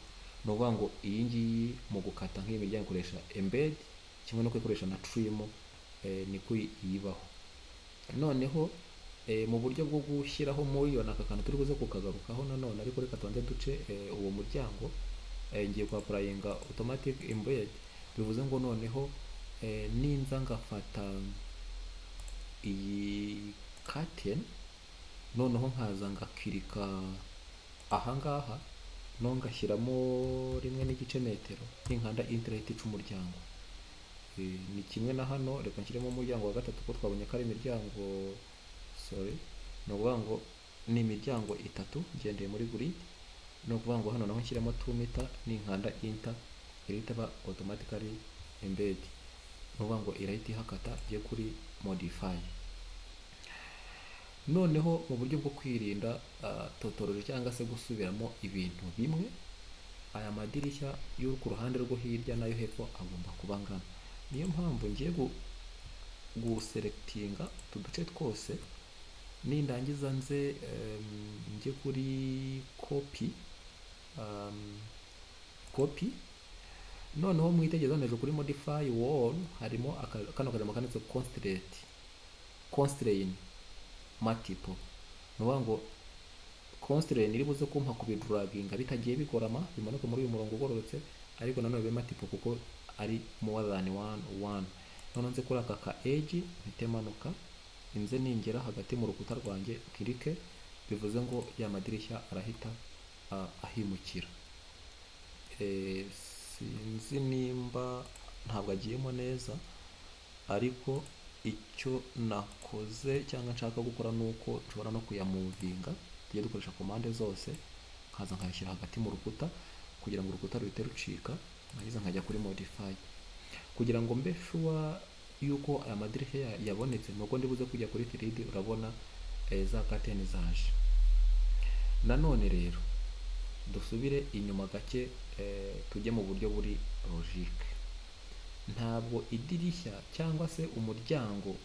Ni ukuvuga ngo iyi ngiyi mu gukata nk'iyi miryango ikoresha embed, kimwe no kwikoresha na trim, niko iyibaho. Noneho mu buryo bwo gushyiraho muri yo naka kantu turi buze kukagarukaho nanone, ariko reka tubanze duce uwo muryango. Ngiye kwa applyinga automatic embed, bivuze ngo noneho ninza ngafata iyi curtain, noneho nkaza ngakirika ahangaha, no ngashyiramo 1.5 metero, ninkanda internet ica umuryango. Ni kimwe na hano, reka nshyiremo umuryango wa gatatu ko twabonye ko ari imiryango ni ukuvuga ngo ni imiryango 3 ngendeye muri grid. Ni ukuvuga ngo hano naho nshyiramo 2 meter, ninkanda enter irahita ba automatically embed. Ni ukuvuga ngo irahita ihakata igiye kuri modify. Noneho mu buryo bwo kwirinda totoroje cyangwa se gusubiramo ibintu bimwe, aya madirishya yo ku ruhande rwo hirya nayo hepfo agomba kuba ngana. Niyo mpamvu ngiye guselectinga utu duce twose, nindangiza nze njye kuri copy. Noneho mwitegereza neza kuri modify wall harimo kano kajambo kanditse constraint multiple. Ni ukuvuga ngo constraint iri buze kumpa kubidraginga bitagiye bigorama, bimanuka muri uyu murongo ugororotse, ariko nanone be multiple kuko ari more than one. Noneho nze kuri aka ka edge mpite manuka, inze ningera hagati mu rukuta rwanjye kirike, bivuze ngo ya madirishya arahita ahimukira. Sinzi nimba ntabwo agiyemo neza, ariko icyo nakoze cyangwa nshaka gukora nuko nshobora no kuyamuvinga. Tujye dukoresha komande zose, nkaza nkayashyira hagati mu rukuta kugira ngo urukuta ruhite rucika, nkagize nkajya kuri modify kugira ngo mbe sure yuko aya madirishya yabonetse. Nuko ndibuze kujya kuri 3D, urabona za curtain zaje. Nanone rero dusubire inyuma gake, tujye mu buryo buri logique. Ntabwo idirishya cyangwa se umuryango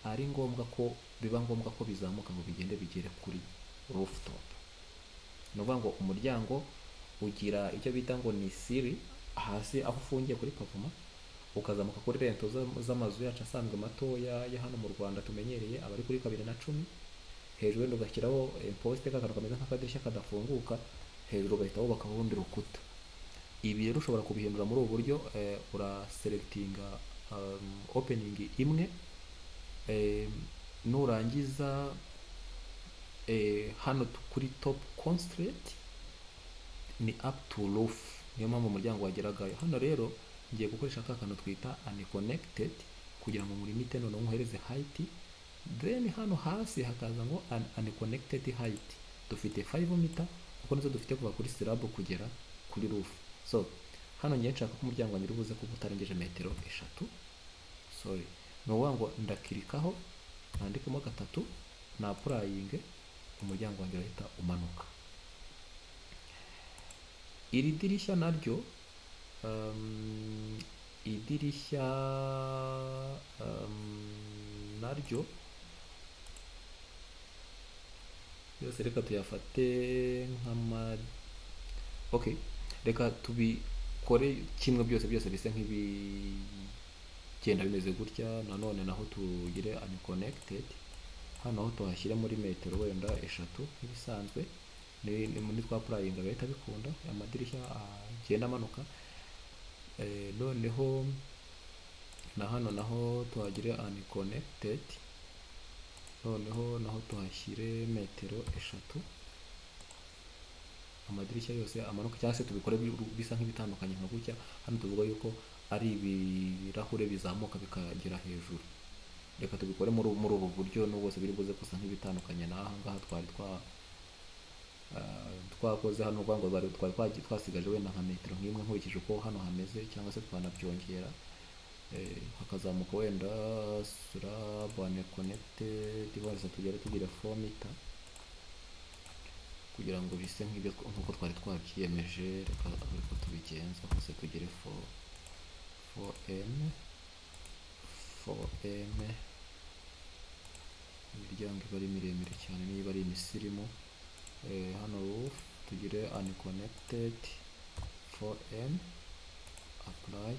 ari ngombwa ko biba ngombwa ko bizamuka ngo bigende bigere kuri rooftop. Ni ukuvuga ngo umuryango ugira icyo bita ngo ni siri hasi aho ufungiye kuri pavoma, ukazamuka kuri rento z'amazu yacu asanzwe matoya ya hano mu Rwanda tumenyereye, aba ari kuri 2 na 10. Hejuru wenda ugashyiraho poste k'akantu kameze nk'akadirishya kadafunguka, hejuru ugahita wubakaho urundi rukuta. Ibi rero ushobora kubihindura muri ubu buryo, uraselectinga opening imwe, nurangiza hano kuri top constraint ni up to roof, niyo mpamvu umuryango wageragayo. Hano rero ngiye gukoresha ka kantu twita unconnected kugira ngo muri mite none nkohereze height, then hano hasi hakaza ngo unconnected height. Dufite 5 meter kuko nizo dufite kuva kuri slab kugera kuri roof. So hano ngiye nshaka ko umuryango wanjye ubuze ko utarengeje metero 3. Sorry, ni ukuvuga ngo ndakirikaho nandikemo 3 na applying, umuryango wanjye urahita umanuka. Iri dirishya naryo idirishya naryo yose reka tuyafate okay, reka tubikore kimwe, byose bise nk'ibigenda bimeze gutya. Nanone naho tugire unconnected, hano aho tuhashyira muri metero wenda 3 nk'ibisanzwe, ni twa applying agahita bikunda, amadirishya agenda amanuka. Noneho na hano naho tuhagire unconnected, noneho naho tuhashyire metero 3, amadirishya yose amanuka, cyangwa se tubikore bisa nk'ibitandukanye nka gutya. Hano tuvuga yuko ari ibirahure bizamuka bikagera hejuru. Reka tubikore muri ubu buryo, n'ubwose biri buze gusa nk'ibitandukanye n'aha ngaha twari twakoze. Hano rwango twari twasigaje wenda nka metero nk'imwe nkurikije uko hano hameze, cyangwa se twanabyongera hakazamuka wenda slab unconnected bose tugere 4 meter kugira ngo bise nk'ibyo nkuko twari twabyiyemeje. Reka ariko tubigenza hose tugere 4m. Imiryango iba ari miremire cyane niba ari imisirimu. Hano roof tugire unconnected 4m, apply.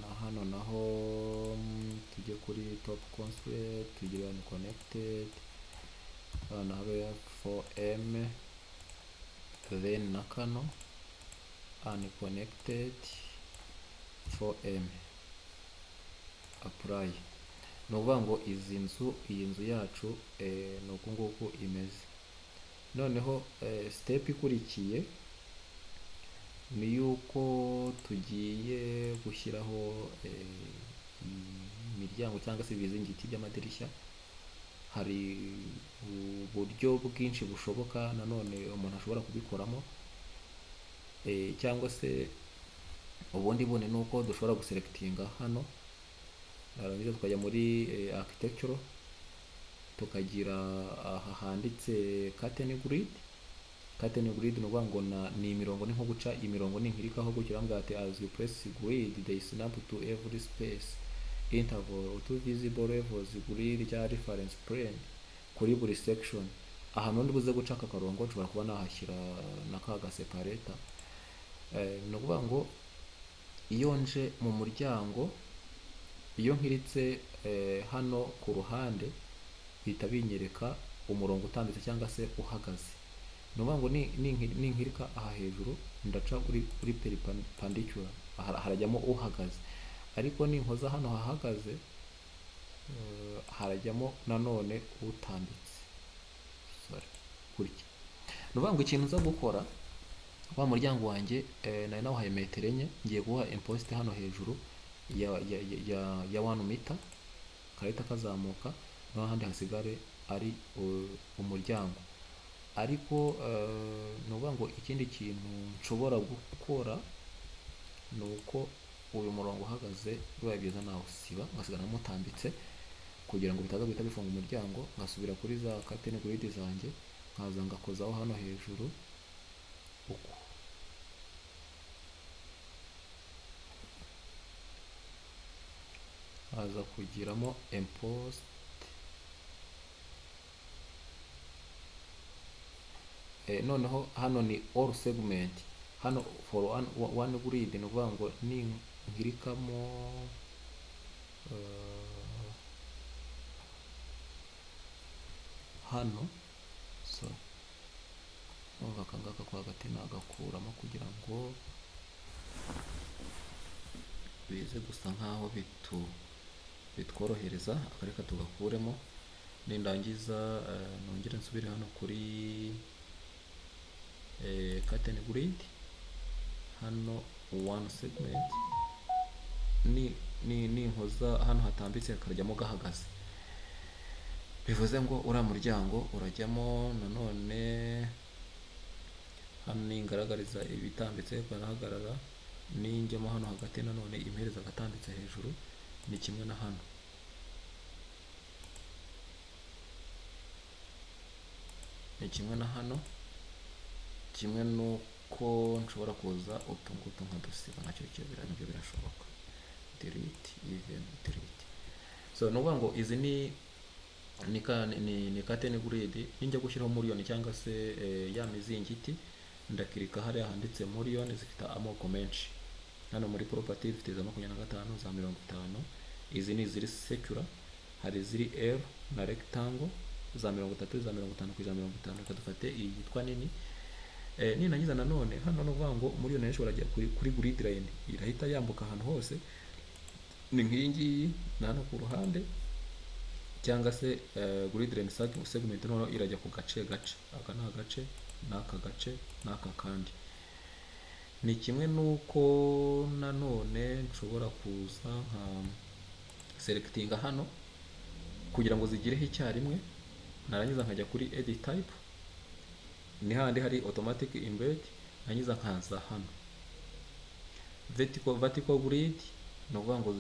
Na hano naho tujye kuri top constraint tugire unconnected, hano habe 4m, then na kano unconnected 4m, apply. Ni ukuvuga ngo iyi nzu yacu ni uku nguku imeze. Noneho step ikurikiye ni yuko tugiye gushyiraho imiryango cyangwa se ibizingiti by'amadirishya. Hari uburyo bwinshi bushoboka nanone umuntu ashobora kubikoramo, cyangwa se ubundi bune ni uko dushobora guselectinga hano, narangiza tukajya muri architecture, tukagira aha handitse curtain grid. Curtain grid ni ukuvuga ngo ni imirongo, ni nko guca imirongo n'inkirikaho gutyo. Urambwira ati as you press grid they snap to every space interval to visible levels grid cya reference plane kuri buri section. Ahantu ndi buze guca aka karongo nshobora kuba nahashyira na kaga separator. Ni ukuvuga ngo iyo nje mu muryango, iyo nkiritse hano ku ruhande bihita binyereka umurongo utambitse cyangwa se uhagaze. Ni ukuvuga ngo ninkirika aha hejuru ndaca kuri perpendicular, harajyamo uhagaze, ariko ninkoza hano hahagaze harajyamo nanone utambitse. Sorry, gutya. Ni ukuvuga ngo ikintu nza gukora, wa muryango wanjye nari nawuhaye metero 4, ngiye guha imposte hano hejuru ya 1 meter, karahita kazamuka n'ahandi hasigare ari umuryango. Ariko ni ukuvuga ngo ikindi kintu nshobora gukora ni uko uyu murongo uhagaze bibaye byiza nawusiba ngasigara namutambitse kugira ngo bitaza guhita bifunga umuryango. Ngasubira kuri za curtain grid zanjye nkaza ngakozaho hano hejuru uku, haza kugiramo impose, noneho hano ni all segment, hano for one grid ni ukuvuga ngo nkirikamo hano, so aka ngaka ko hagati nagakuramo kugira ngo bize gusa nkaho bitworohereza, akareka tugakuremo. Nindangiza nongere nsubire hano kuri curtain grid, hano one segment ni nkoza hano hatambitse karajyamo gahagaze, bivuze ngo uriya muryango urajyamo. Nanone hano ningaragariza ibitambitse barahagarara, ninjyamo hano hagati nanone impereza agatambitse hejuru, ni kimwe na hano. Ni kimwe na hano, kimwe nuko nshobora kuza utungutu nkadusiba, nacyo nabyo birashoboka. Delete, even delete. So nuvuga ngo izi ni curtain grid. Ninjya gushyiraho muri cyangwa se ya mizingiti, ndakirika hariya handitse muri zifite amoko menshi. Hano muri property zifite za 25 za 50. Izi ni ziri secure, hari ziri L na rectangle za 30 za 50 kuri za 50. Kadufate iyi yitwa nini. Ninangiza nanone hano nuvuga ngo muri nenshi barajya kuri grid line, irahita yambuka ahantu hose. Ni nk'ingi na hano ku ruhande, cyangwa se grid line segment noneho irajya ku gace. Aka ni agace, n'aka gace, n'aka kandi. Ni kimwe nuko nanone nshobora kuza nka selectinga hano kugira ngo zigireho icyarimwe, narangiza nkajya kuri edit type, ni handi hari automatic embed, nangiza nkaza hano vertical grid, no kuvuga ngo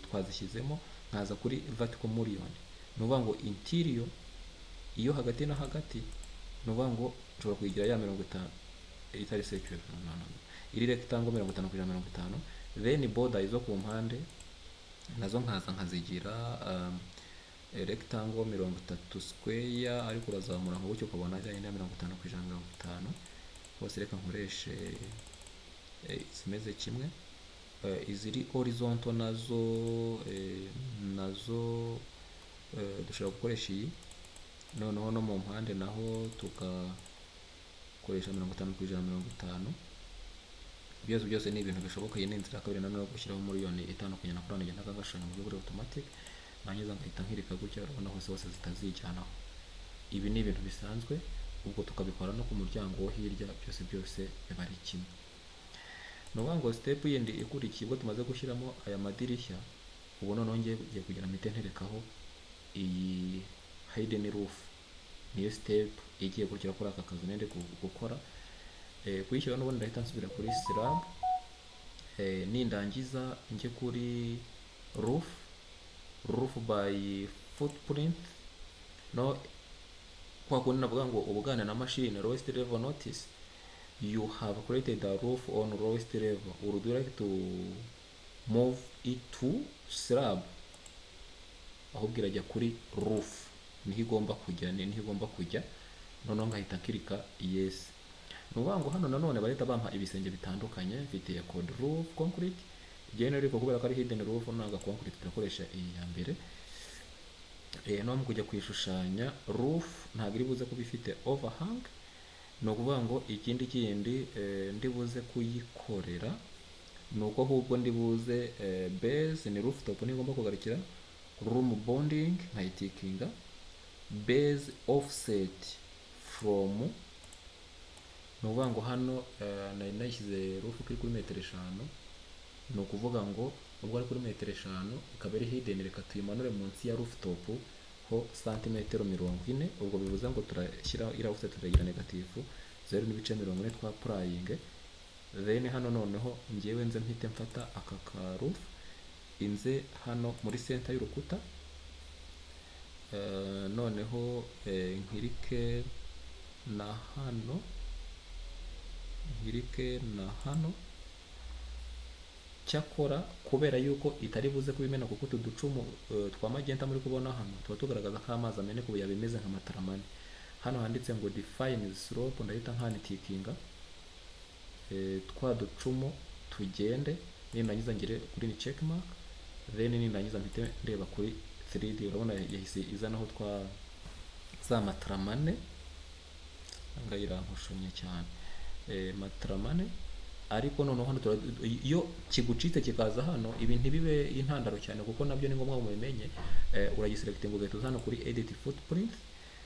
twazishyizemo, nkaza kuri vertical muri no kuvuga ngo interior iyo hagati na hagati, no kuvuga ngo nshobora kuyigira ya 50 itari secure, iri rectangle 50 kuri 50. Then border izo ku mpande nazo nkaza nkazigira rectangle 30 square, ariko urazamura ngo bucyo ukabona ajya 50 kuri 50. Hose reka nkoreshe zimeze kimwe. Iziri horizontal nazo dushobora gukoresha iyi, noneho no mu mpande naho tugakoresha 50 kuri 50. Byose ni ibintu bishoboka. Iyi ni inzira kabiri nanone gushyiraho muri itandukanye na kurana ngenda gashushanya mu buryo automatic, nangiza ngahita nkirika gutya, urabona hose zitazijyanaho. Ibi ni ibintu bisanzwe, ubwo tukabikora no ku muryango wo hirya, byose biba ari kimwe. Nuvuga ngo step yindi ikurikiye, ubwo tumaze gushyiramo aya madirishya, ubu noneho ngiye kugira mpite nterekaho iyi hidden roof. Niyo step igiye kurikira kuri aka kazu nende gukora. Kuyishyira n'ubundi ndahita nsubira kuri slab, nindangiza njye kuri roof by footprint. No kwa kundi navuga ngo ubugane na machine lowest level notice, you have created a roof on lowest level. Would you like to move it to slab? Ahubwo irajya kuri roof, niho igomba kujya. Noneho ngahita nkirika yes. Nuvuga ngo hano nanone barita bampa ibisenge bitandukanye, mfite code roof concrete, generally kubera ko ari hidden roof nanga concrete turakoresha iyi ya mbere. No mu kujya kwishushanya roof ntabwo iri buze kuba ifite overhang, no kuvuga ngo ikindi ndi buze kuyikorera nuko ahubwo ndi buze base ni rooftop ni ngomba kugarukira, room bonding nkayitikinga, base offset from, no kuvuga ngo hano nayishyize roof kuri 5 metero, ni ukuvuga ngo ubwo ari kuri 5 metero ikaba ari hidden, reka tuyimanure munsi ya rooftop ho santimetero 40. Ubwo bivuze ngo turashyira ira offset turagira negative 0.40 twa prying. Then hano noneho ngiyewe nze mpite mfata aka ka roof inze hano muri center y'urukuta, noneho nkirike na hano nkirike na hano. Cyakora kubera yuko itari buze kubimena kuko utu ducumu twa magenta muri kubona hano tuba tugaragaza ko amazi amene kubuya bimeze nka mataramani. Hano handitse ngo define slope, ndahita nkanitikinga twa ducumu tugende, nindangiza ngire kuri ni check mark, then nindangiza mpite ndeba kuri 3D. urabona yahise izanaho twa za mataramane ngayirankoshonya cyane mataramane. Ariko noneho hano iyo kigucitse kikaza hano ibi ntibibe intandaro cyane kuko nabyo ni ngombwa mubimenye. Uragiselectinga ugahita hano kuri edit footprint,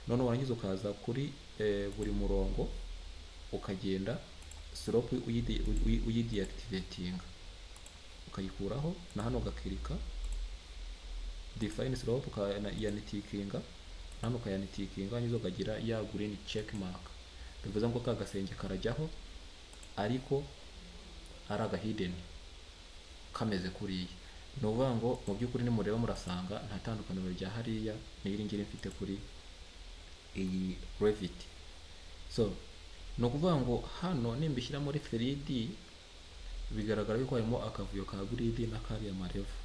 noneho warangiza ukaza kuri buri murongo ukagenda slope uyideactivatinga ukayikuraho, na hano ugakirika define slope ukayanitikinga, hano ukayanitikinga, hanyuma ukagira ya green check mark, bivuze ngo ka gasenge karajyaho ariko ari aga hidden kameze kuriya. Ni ukuvuga ngo mu by'ukuri nimureba murasanga nta tandukaniro rya hariya n'iri ngiri mfite kuri iyi Revit. So ni ukuvuga ngo hano nimbishyira muri 3D bigaragara yuko harimo akavuyo ka grid n'akariya marevu.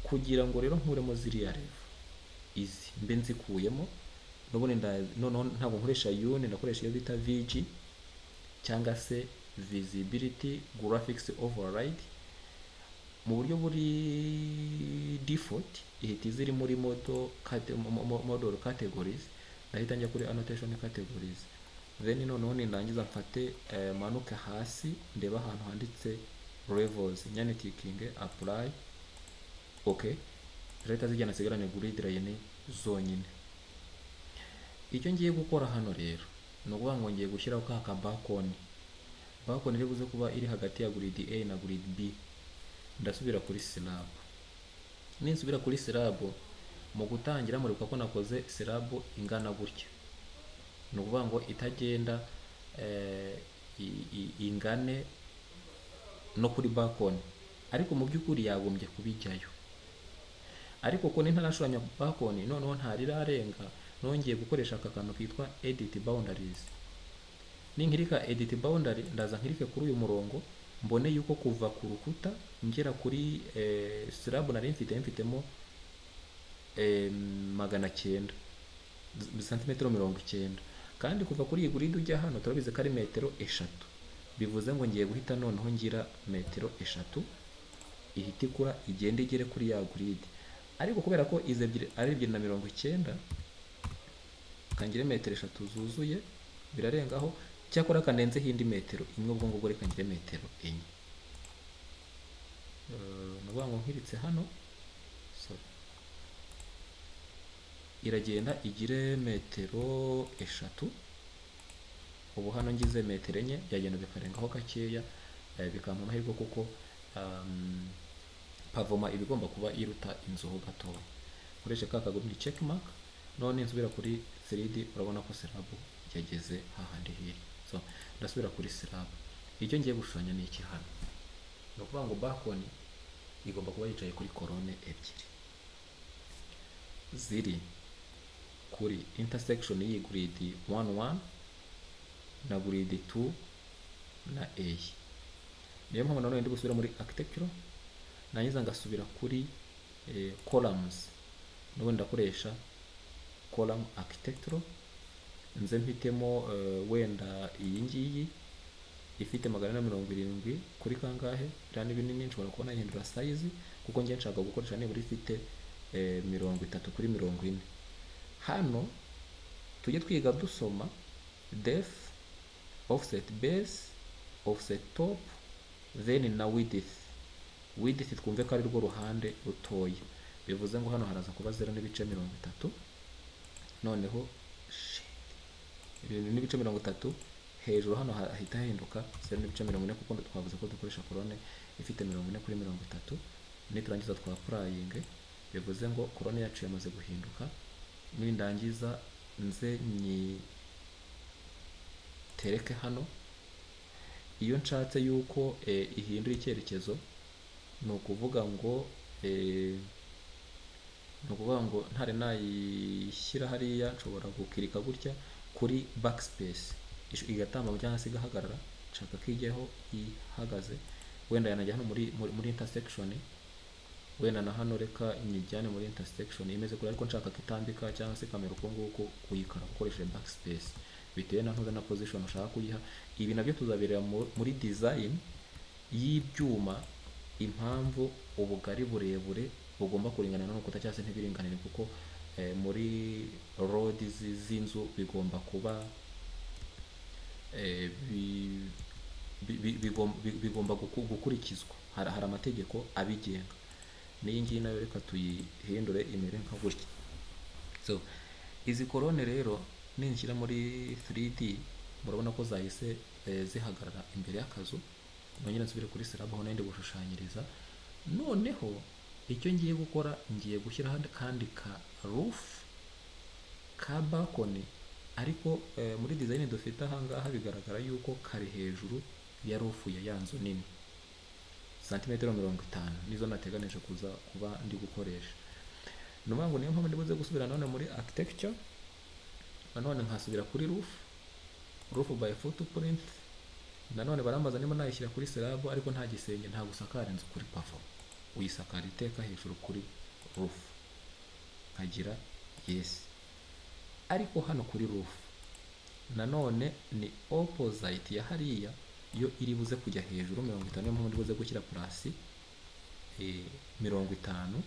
Kugira ngo rero nkuremo ziriya revu izi mbe nzikuyemo, n'ubundi noneho ntabwo nkoresha yuni, ndakoresha iyo bita VG cyangwa se visibility graphics override. Mu buryo buri default ihita ziri muri model categories, ndahita njya kuri annotation categories, then noneho nindangiza mfate manuke hasi ndeba ahantu handitse levels, nyanitinge apply. Okay, leta zijyana sigarane grid line zonyine. Icyo ngiye gukora hano rero ni ukuvuga ngo ngiye gushyiraho ka balcony. Balcony iri buze kuba iri hagati ya grid A na grid B. Ndasubira kuri slab. Ninsubira kuri slab, mu gutangira muribuka ko nakoze slab ingana gutya. Ni ukuvuga ngo itagenda ingane no kuri balcony, ariko mu by'ukuri yagombye kubijyayo. Ariko ko ntarashushanya balcony noneho ntarirarenga, nongeye gukoresha aka kantu kitwa edit boundaries. Ninkirika edit boundary ndaza nkirike kuri uyu murongo, mbone yuko kuva ku rukuta ngera kuri slab nari mfitemo 900 santimetero 90, kandi kuva kuri iyi grid ujya hano turabize ko ari metero 3. Bivuze ngo ngiye guhita noneho ngira metero 3 ihita ikura igende igere kuri ya grid. Ariko kubera ko ize ari 290 kangire metero 3 zuzuye birarengaho, cyakora kanenze hindi metero imwe, ubwo ngo reka ngire metero 4. Nuvuga ngo nkiritse hano, so iragenda igire metero 3. Ubu hano ngize metero 4 byagenda bikarengaho gakeya, bikampa amahirwe kuko pavoma ibigomba kuba iruta inzu ho gatoya. Koresha ka kaguru ni check mark, none nsubira kuri 3D urabona ko slab yageze hahandi hiri. So ndasubira kuri slab. Icyo ngiye gushushanya ni iki hano? No kuvuga ngo balcony igomba kuba yicaye kuri kolone ebyiri ziri kuri intersection y'iyi grid 11 na grid 2 na A. Niyo mpamvu nanone ndi gusubira muri architecture, nanyiza ngasubira kuri columns, n'ubundi ndakoresha column architecture, nze mpitemo wenda iyi ngiyi ifite 470 kuri kangahe, rani binini nshobora kubona ihindura size kuko ngiye nshaka gukoresha nibura ifite 30 kuri 40. Hano tujye twiga dusoma depth, offset base, offset top, then na width. Width twumve ko ari rwo ruhande rutoya, bivuze ngo hano haraza kuba 0.30. Noneho ibintu n'ibice 30 hejuru hano hahita hahinduka 0.40 kuko twavuze ko dukoresha kolone ifite 40 kuri 30. Niturangiza twa applying, bivuze ngo kolone yacu yamaze guhinduka. Nindangiza nze tereke hano, iyo nshatse yuko ihindura icyerekezo ni ukuvuga ngo ntare nayishyira hariya nshobora gukirika gutya kuri backspace igatamba cyangwa se igahagarara, nshaka ko ijyaho ihagaze, wenda yanajya hano muri intersection, wenda na hano reka nyijyane muri intersection imeze kuri, ariko nshaka ko itambika cyangwa se kamera uko nguko kuyikora ukoresheje backspace bitewe na ntuza na position ushaka kuyiha. Ibi nabyo tuzabireba muri design y'ibyuma, impamvu ubugari burebure bugomba kuringana n'urukuta cyangwa se ntibiringanire, kuko muri road z'inzu bigomba kuba bigomba gukurikizwa, hari amategeko abigenga. N'iyi ngiyi nayo reka tuyihindure imere nka gutya. So izi korone rero ninshyira muri 3D murabona ko zahise zihagarara imbere y'akazu. Nongera nsubire kuri slab aho nandi gushushanyiriza. Noneho icyo ngiye gukora, ngiye gushyira kandi ka roof ka balcony, ariko muri design dufite aha ngaha bigaragara yuko kari hejuru ya roof ya yanzu nini, santimetero 50 nizo nateganije kuba ndi gukoresha. Nuvuga ngo niyo mpamvu ndibuze gusubira none muri architecture, nanone nkasubira kuri roof by footprint. Nanone barambaza niba nayishyira kuri slab, ariko nta gisenge, nta gusakara inzu kuri pavement, uyisakara iteka hejuru kuri roof, nkagira yes. Ariko hano kuri roof nanone ni opposite ya hariya, yo iri buze kujya hejuru 50, niyo mpamvu ndibuze gushyira plus 50,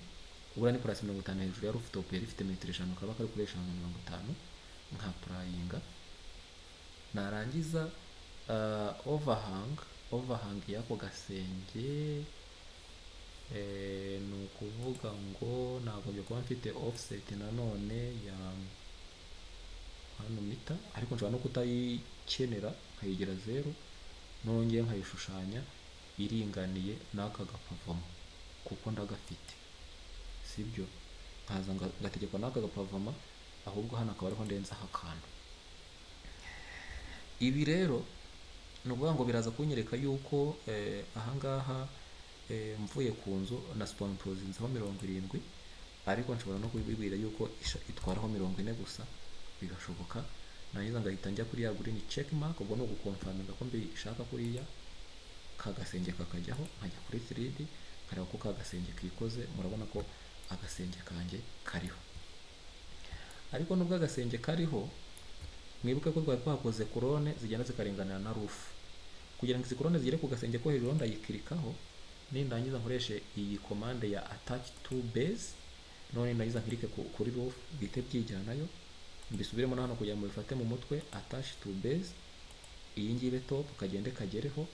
ubura ni plus 50 hejuru ya rooftop yari ifite metero 5, kaba kari kuri 50, nka plyinga. Narangiza overhang yako gasenge, ni ukuvuga ngo nagombye kuba mfite offset nanone ya hano mita, ariko nshobora no kutayikenera nkayigira 0, nongeye nkayishushanya iringaniye n'aka gapavoma kuko ndagafite, sibyo, nkaza ngategekwa n'aka gapavoma, ahubwo hano akaba ariho ndenzaho akantu. Ibi rero ni ukuvuga ngo biraza kunyereka yuko ahangaha mvuye ku nzu na superimposinzeho 70, ariko nshobora no kubibwira yuko itwaraho 40 gusa, bigashoboka. Nangiza ngahita njya kuri ya green check mark, ubwo no gukonfaminga ko mbishaka kuriya kagasenge kakajyaho, nkajya kuri 3D kareba ko kagasenge kikoze. Murabona ko agasenge kanjye kariho, ariko nubwo agasenge kariho, mwibuke ko twari twakoze korone zigenda zikaringanira na roof. Kugira ngo izi korone zigere ku gasenge ko hejuru, ndayikirikaho, nindangiza nkoreshe iyi commande ya attach to base, none ndagiza nkirike kuri roof, bite byijyana nayo, mbisubiremo hano kugira ngo bifate mu mutwe. Attach to base, iyi ngibe top kagende kagereho,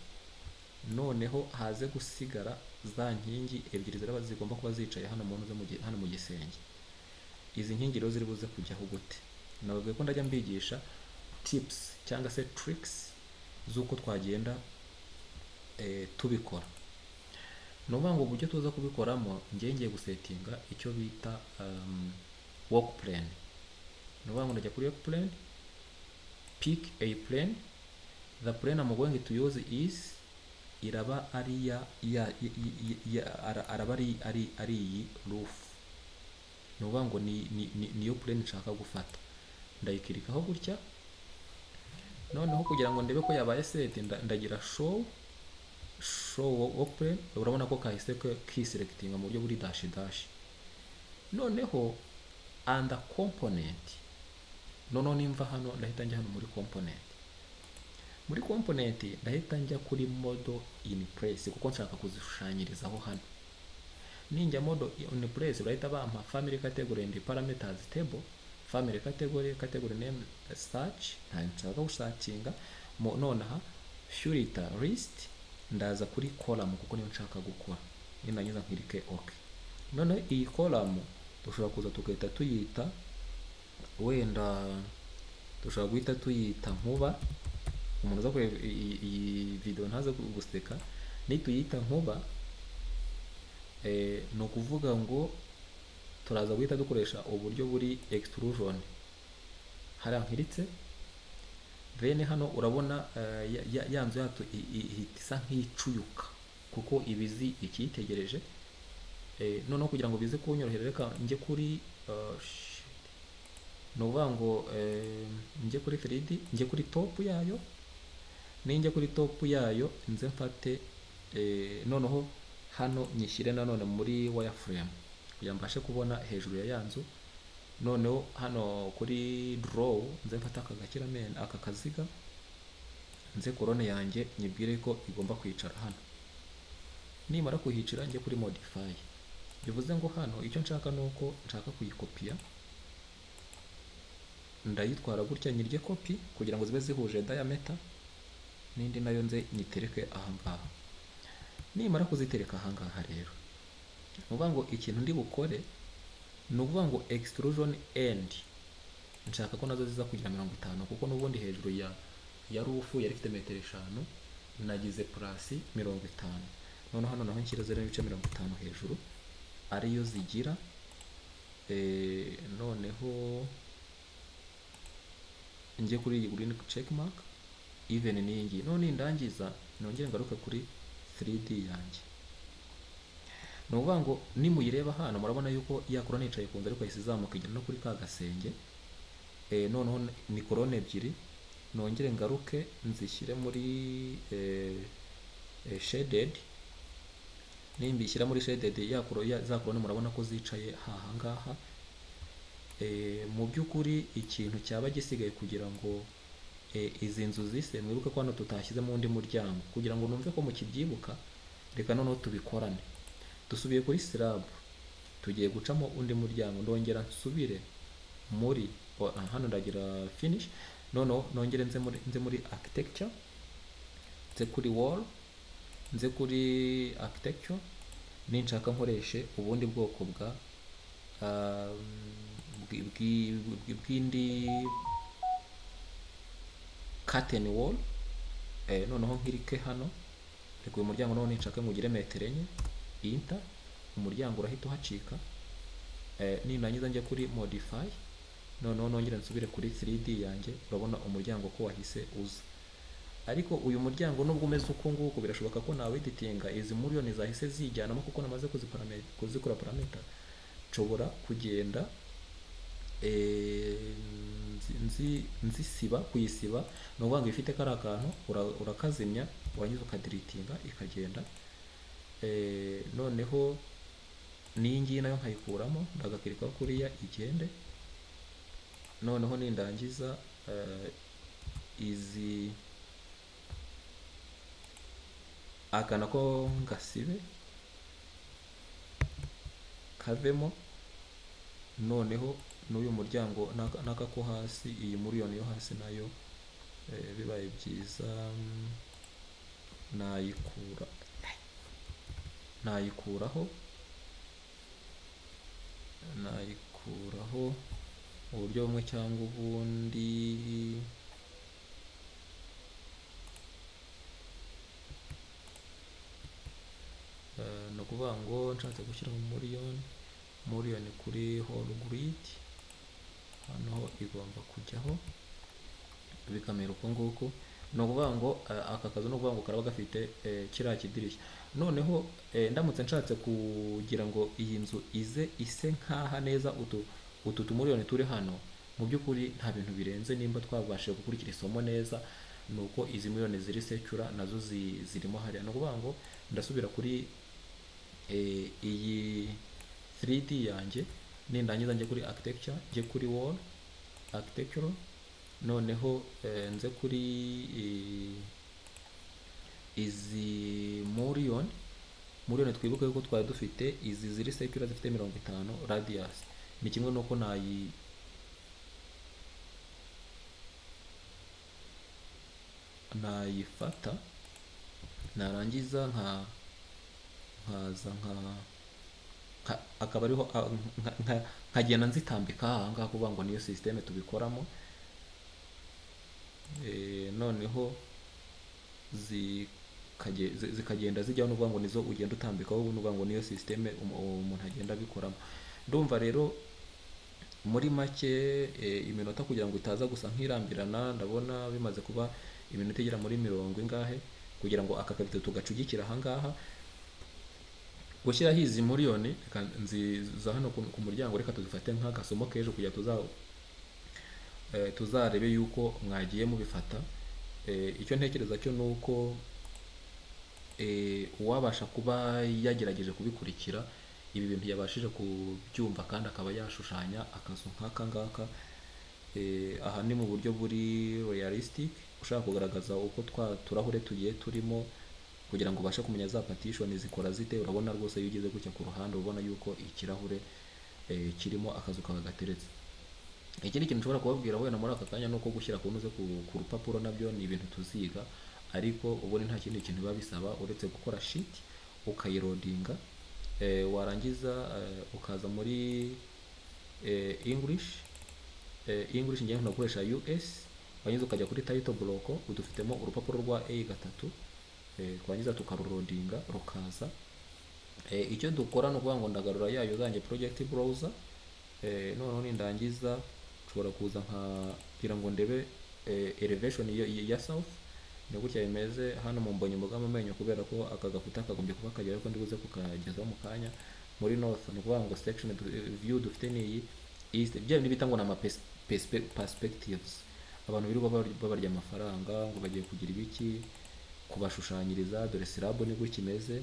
noneho haze gusigara za nkingi ebyiri ziraba zigomba kuba zicaye hano hano mu gisenge. Izi nkingi rero ziri buze kujyaho gute, nababwiye ko ndajya mbigisha tips cyangwa se tricks z'uko twagenda tubikora. Nuvuga ngo uburyo tuza kubikoramo, ngiye gusetinga icyo bita work plan. Nuvuga ngo ndajya kuri work plan, pick a plan. The plan I'm going to use is, iraba ari ari iyi roof. Nuvuga ngo niyo plan nshaka gufata, ndayikirikaho gutya. Noneho kugira ngo ndebe ko yabaye set, ndagira show work plan. Urabona ko kahise kiselectinga mu buryo buri dash. Noneho under component, noneho nimva hano ndahita njya hano muri component. Muri component ndahita njya kuri model in place, kuko nshaka kuzishushanyirizaho hano. Ninjya model in place, urahita bampa family category and parameters table. Family category name search, nshaka gusearchinga. Nonaha filter list, ndaza kuri column kuko niyo nshaka gukora. Nindangiza nkirike okay. None iyi column dushobora kuza tukahita tuyita, wenda dushobora guhita tuyita nkuba. Umuntu uza kureba iyi video ntaze guseka, nituyita nkuba, ni ukuvuga ngo turaza guhita dukoresha uburyo buri extrusion. Hari nkiritse, then hano urabona yanzu yato isa nk'icuyuka kuko ibizi ikitegereje. Noneho kugira ngo bize kunyorohera, reka njye kuri nuvuga ngo njye kuri 3D, njye kuri top yayo, ninjya kuri top yayo nze mfate noneho hano nyishyire nanone muri wireframe kugira ngo mbashe kubona hejuru ya yanzu. Noneho hano kuri draw nze mfata aka kaziga nze korone yanjye nyibwire ko igomba kwicara hano. Nimara kuhicira njye kuri modify, bivuze ngo hano icyo nshaka nuko nshaka kuyikopiya, ndayitwara gutya nyirye copy kugira ngo zibe zihuje diameter, n'indi nayo nze nyitereke ahangaha. Nimara kuzitereka ahangaha rero nuvuga ngo ikintu ndi bukore ni ukuvuga ngo extrusion end nshaka ko nazo ziza kugira 50 kuko n'ubundi hejuru ya roof yari ifite metero 5 nagize plus 50. Noneho hano naho nshyira 0.50 hejuru ariyo zigira. Noneho njye kuri iyi green check mark even n'ingi. None ndangiza nongere ngaruke kuri 3D yanjye. No kuvuga ngo nimuyireba hano murabona yuko ya korone yicaye ku nzu ariko isizamuka igera no kuri ka gasenge. Noneho ni korone ebyiri, nongere ngaruke nzishyire muri shaded. Nimbishyira muri shaded za korone murabona ko zicaye ahangaha. Mu by'ukuri ikintu cyaba gisigaye kugira ngo izi nzu zise, mwibuke ko hano tutashyizemo undi muryango kugira ngo numve ko mukibyibuka. Reka noneho tubikorane. Dusubiye kuri slab, tugiye gucamo undi muryango, ndongera nsubire muri hano ndagira finish. Noneho nongere nze muri architecture, nze kuri wall, nze kuri architecture, ninshaka nkoreshe ubundi bwoko bwa bw'indi curtain wall. Noneho nkirike hano, reka uyu muryango noneho ninshaka ngugire metero 4, enter, umuryango urahita uhacika. Nindangiza njye kuri modify, noneho nongera nsubire kuri 3D yanjye, urabona umuryango ko wahise uza. Ariko uyu muryango nubwo umeze uko nguko birashoboka ko nawe editinga izi muri zahise zijyanamo kuko namaze kuzikora parameter. Nshobora kugenda nzisiba, kuyisiba no kuvuga ngo ifite kari akantu urakazimya warangiza ukadeletinga ikagenda. Noneho n'iyi ngiyi nayo nkayikuramo ndagakirikaho kuriya igende. Noneho nindangiza izi aka nako ngasibe kavemo. Noneho n'uyu muryango naka ko hasi, iyi muri yo hasi nayo bibaye byiza nayikuraho uburyo bumwe cyangwa ubundi. No kuvuga ngo nshatse gushyira muri yo ni kuri whole grid, hano igomba kujyaho bikamera uko nguko. No kuvuga ngo aka kazu no kuvuga ngo karaba gafite kiriya kidirishya. Noneho ndamutse nshatse kugira ngo iyi nzu ise nkaha neza utu tumuriyoni turi hano, mu by'ukuri nta bintu birenze. Nimba twabashije gukurikira isomo neza, nuko izi miliyoni ziri secura nazo zirimo hariya. No kuvuga ngo ndasubira kuri iyi 3D yanjye, nindangiza njye kuri architecture, njye kuri wall architecture, noneho nze kuri izi miliyoni twibuke ko twari dufite izi ziri secure zifite 50 radius. Ni kimwe nuko nayifata narangiza nkaza akaba ariho nkagenda nzitambika ahangaha kuvuga ngo niyo system tubikoramo. Noneho zikagenda zijyaho n'uvuga ngo nizo ugenda utambikaho, n'uvuga ngo niyo system umuntu agenda abikoramo. Ndumva rero muri make iminota kugira ngo itaza gusa nk'irambirana, ndabona bimaze kuba iminota igera muri 70 ingahe kugira ngo aka kabito tugacugikira ahangaha. Gushyiraho izi miliyoni nziza hano ku muryango, reka tuzifate nk'agasomo k'ejo kugira tuzarebe yuko mwagiye mubifata. icyo ntekereza cyo ni uko uwabasha kuba yagerageje kubikurikira ibi bintu yabashije kubyumva kandi akaba yashushanya akazu nk'aka ngaka. Aha ni mu buryo buri realistic, ushaka kugaragaza uko twa turahure tugiye turimo kugira ngo ubashe kumenya za partition zikora zite. Urabona rwose iyo ugeze gutya ku ruhande ubona yuko ikirahure kirimo akazu kawe gateretse. Ikindi kintu nshobora kubabwira wenda muri aka kanya nuko gushyira kunoze ku rupapuro nabyo ni ibintu tuziga, ariko ubundi nta kindi kintu biba bisaba uretse gukora sheet ukayirodinga, warangiza ukaza muri English ngiye nakoresha US, warangiza ukajya kuri title block, udufitemo urupapuro rwa A3, twangiza tukarurodinga rukaza. Icyo dukora no kuvuga ngo ndagarura yayo zanjye project browser, noneho nindangiza nshobora kuza nkagira ngo ndebe elevation ya south ni gutya bimeze hano mu mbonye mboga mu menyo, kubera ko aka gakuta kagombye kuba kagera ko ndibuze kukagezaho mu kanya. Muri north ni kuvuga ngo section view dufite ni iyi east, bya bindi bita ngo na perspectives. Abantu birirwa babarya amafaranga ngo bagiye kugira ibiki kubashushanyiriza, dore slab ni gutya imeze,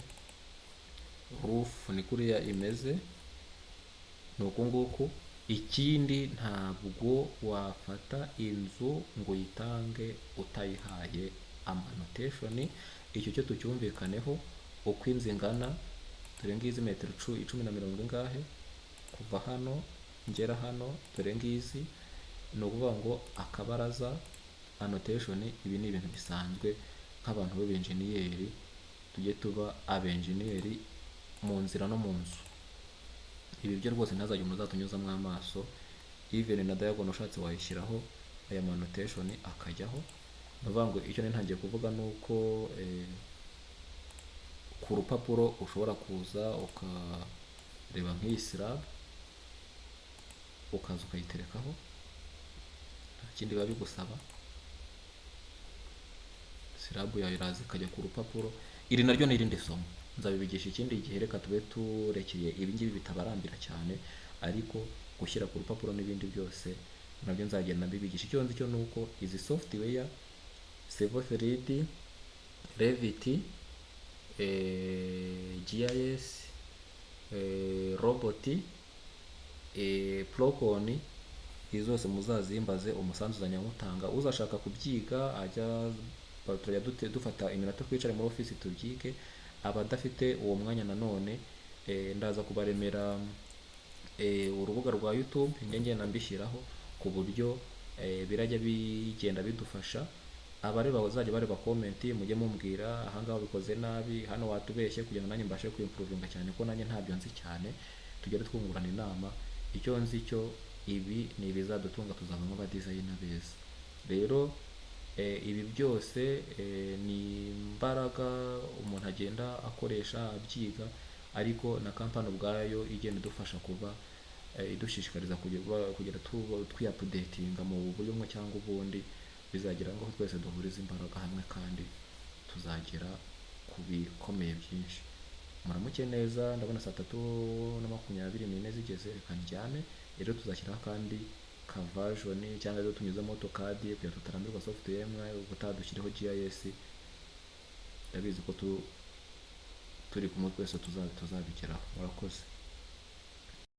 roof ni kuriya imeze, ni uku nguku. Ikindi ntabwo wafata inzu ngo uyitange utayihaye amanotation. Icyo cyo tucyumvikaneho, uko inzu ingana, dore ngizi metero 10 na 70 ingahe kuva hano ngera hano, dore ngizi. Ni ukuvuga ngo akabaraza annotation, ibi ni ibintu bisanzwe nk'abantu b'abenjeniyeri tujye tuba abenjeniyeri mu nzira no mu nzu. Ibi byo rwose ntazajya umuntu uzatunyuzamo amaso, even na diagonal ushatse wayishyiraho aya annotation akajyaho. Nuvuga ngo icyo ntangiye kuvuga nuko ku rupapuro ushobora kuza ukareba nk'iyi slab ukaza ukayiterekaho, nta kindi biba bigusaba. Slab yawe iraza ikajya ku rupapuro. Iri naryo ni irindi somo nzabibigisha ikindi gihe, reka tube turekeye ibi ngibi bitabarambira cyane, ariko gushyira ku rupapuro n'ibindi byose nabyo nzagenda mbibigisha. Icyo nzi cyo nuko izi software Civil 3D, Revit, GIS, Robot, Procon, izi zose muzazimbaze umusanzu uzanyamutanga. Uzashaka kubyiga ajya turajya dufata iminota twicare muri office tubyige. Abadafite uwo mwanya nanone ndaza kubaremera urubuga rwa YouTube ngenda mbishyiraho ku buryo birajya bigenda bidufasha. Abareba bazajya bareba comment mujye mumbwira ahangaho bikoze nabi, hano watubeshye, kugira ngo nanjye mbashe kwimprovinga cyane ko nanjye ntabyo nzi cyane, tugere twungurana inama. Icyo nzi cyo ibi ni ibizadutunga, tuzavamo aba designer beza. Rero ibi byose ni imbaraga umuntu agenda akoresha abyiga, ariko na kampani ubwayo igenda idufasha kuba idushishikariza kugera twiupdatinga mu buryo bumwe cyangwa ubundi, bizagira ngo twese duhurize imbaraga hamwe kandi tuzagera ku bikomeye byinshi. Muramuke neza, ndabona saa 3:24 zigeze, reka njyame. Rero tuzashyiraho kandi version cyangwa rero tunyuzemo AutoCAD kugira tutarambirwa software imwe, ubutadushyireho GIS. Ndabizi ko turi kumwe twese tuzabigeraho. Murakoze.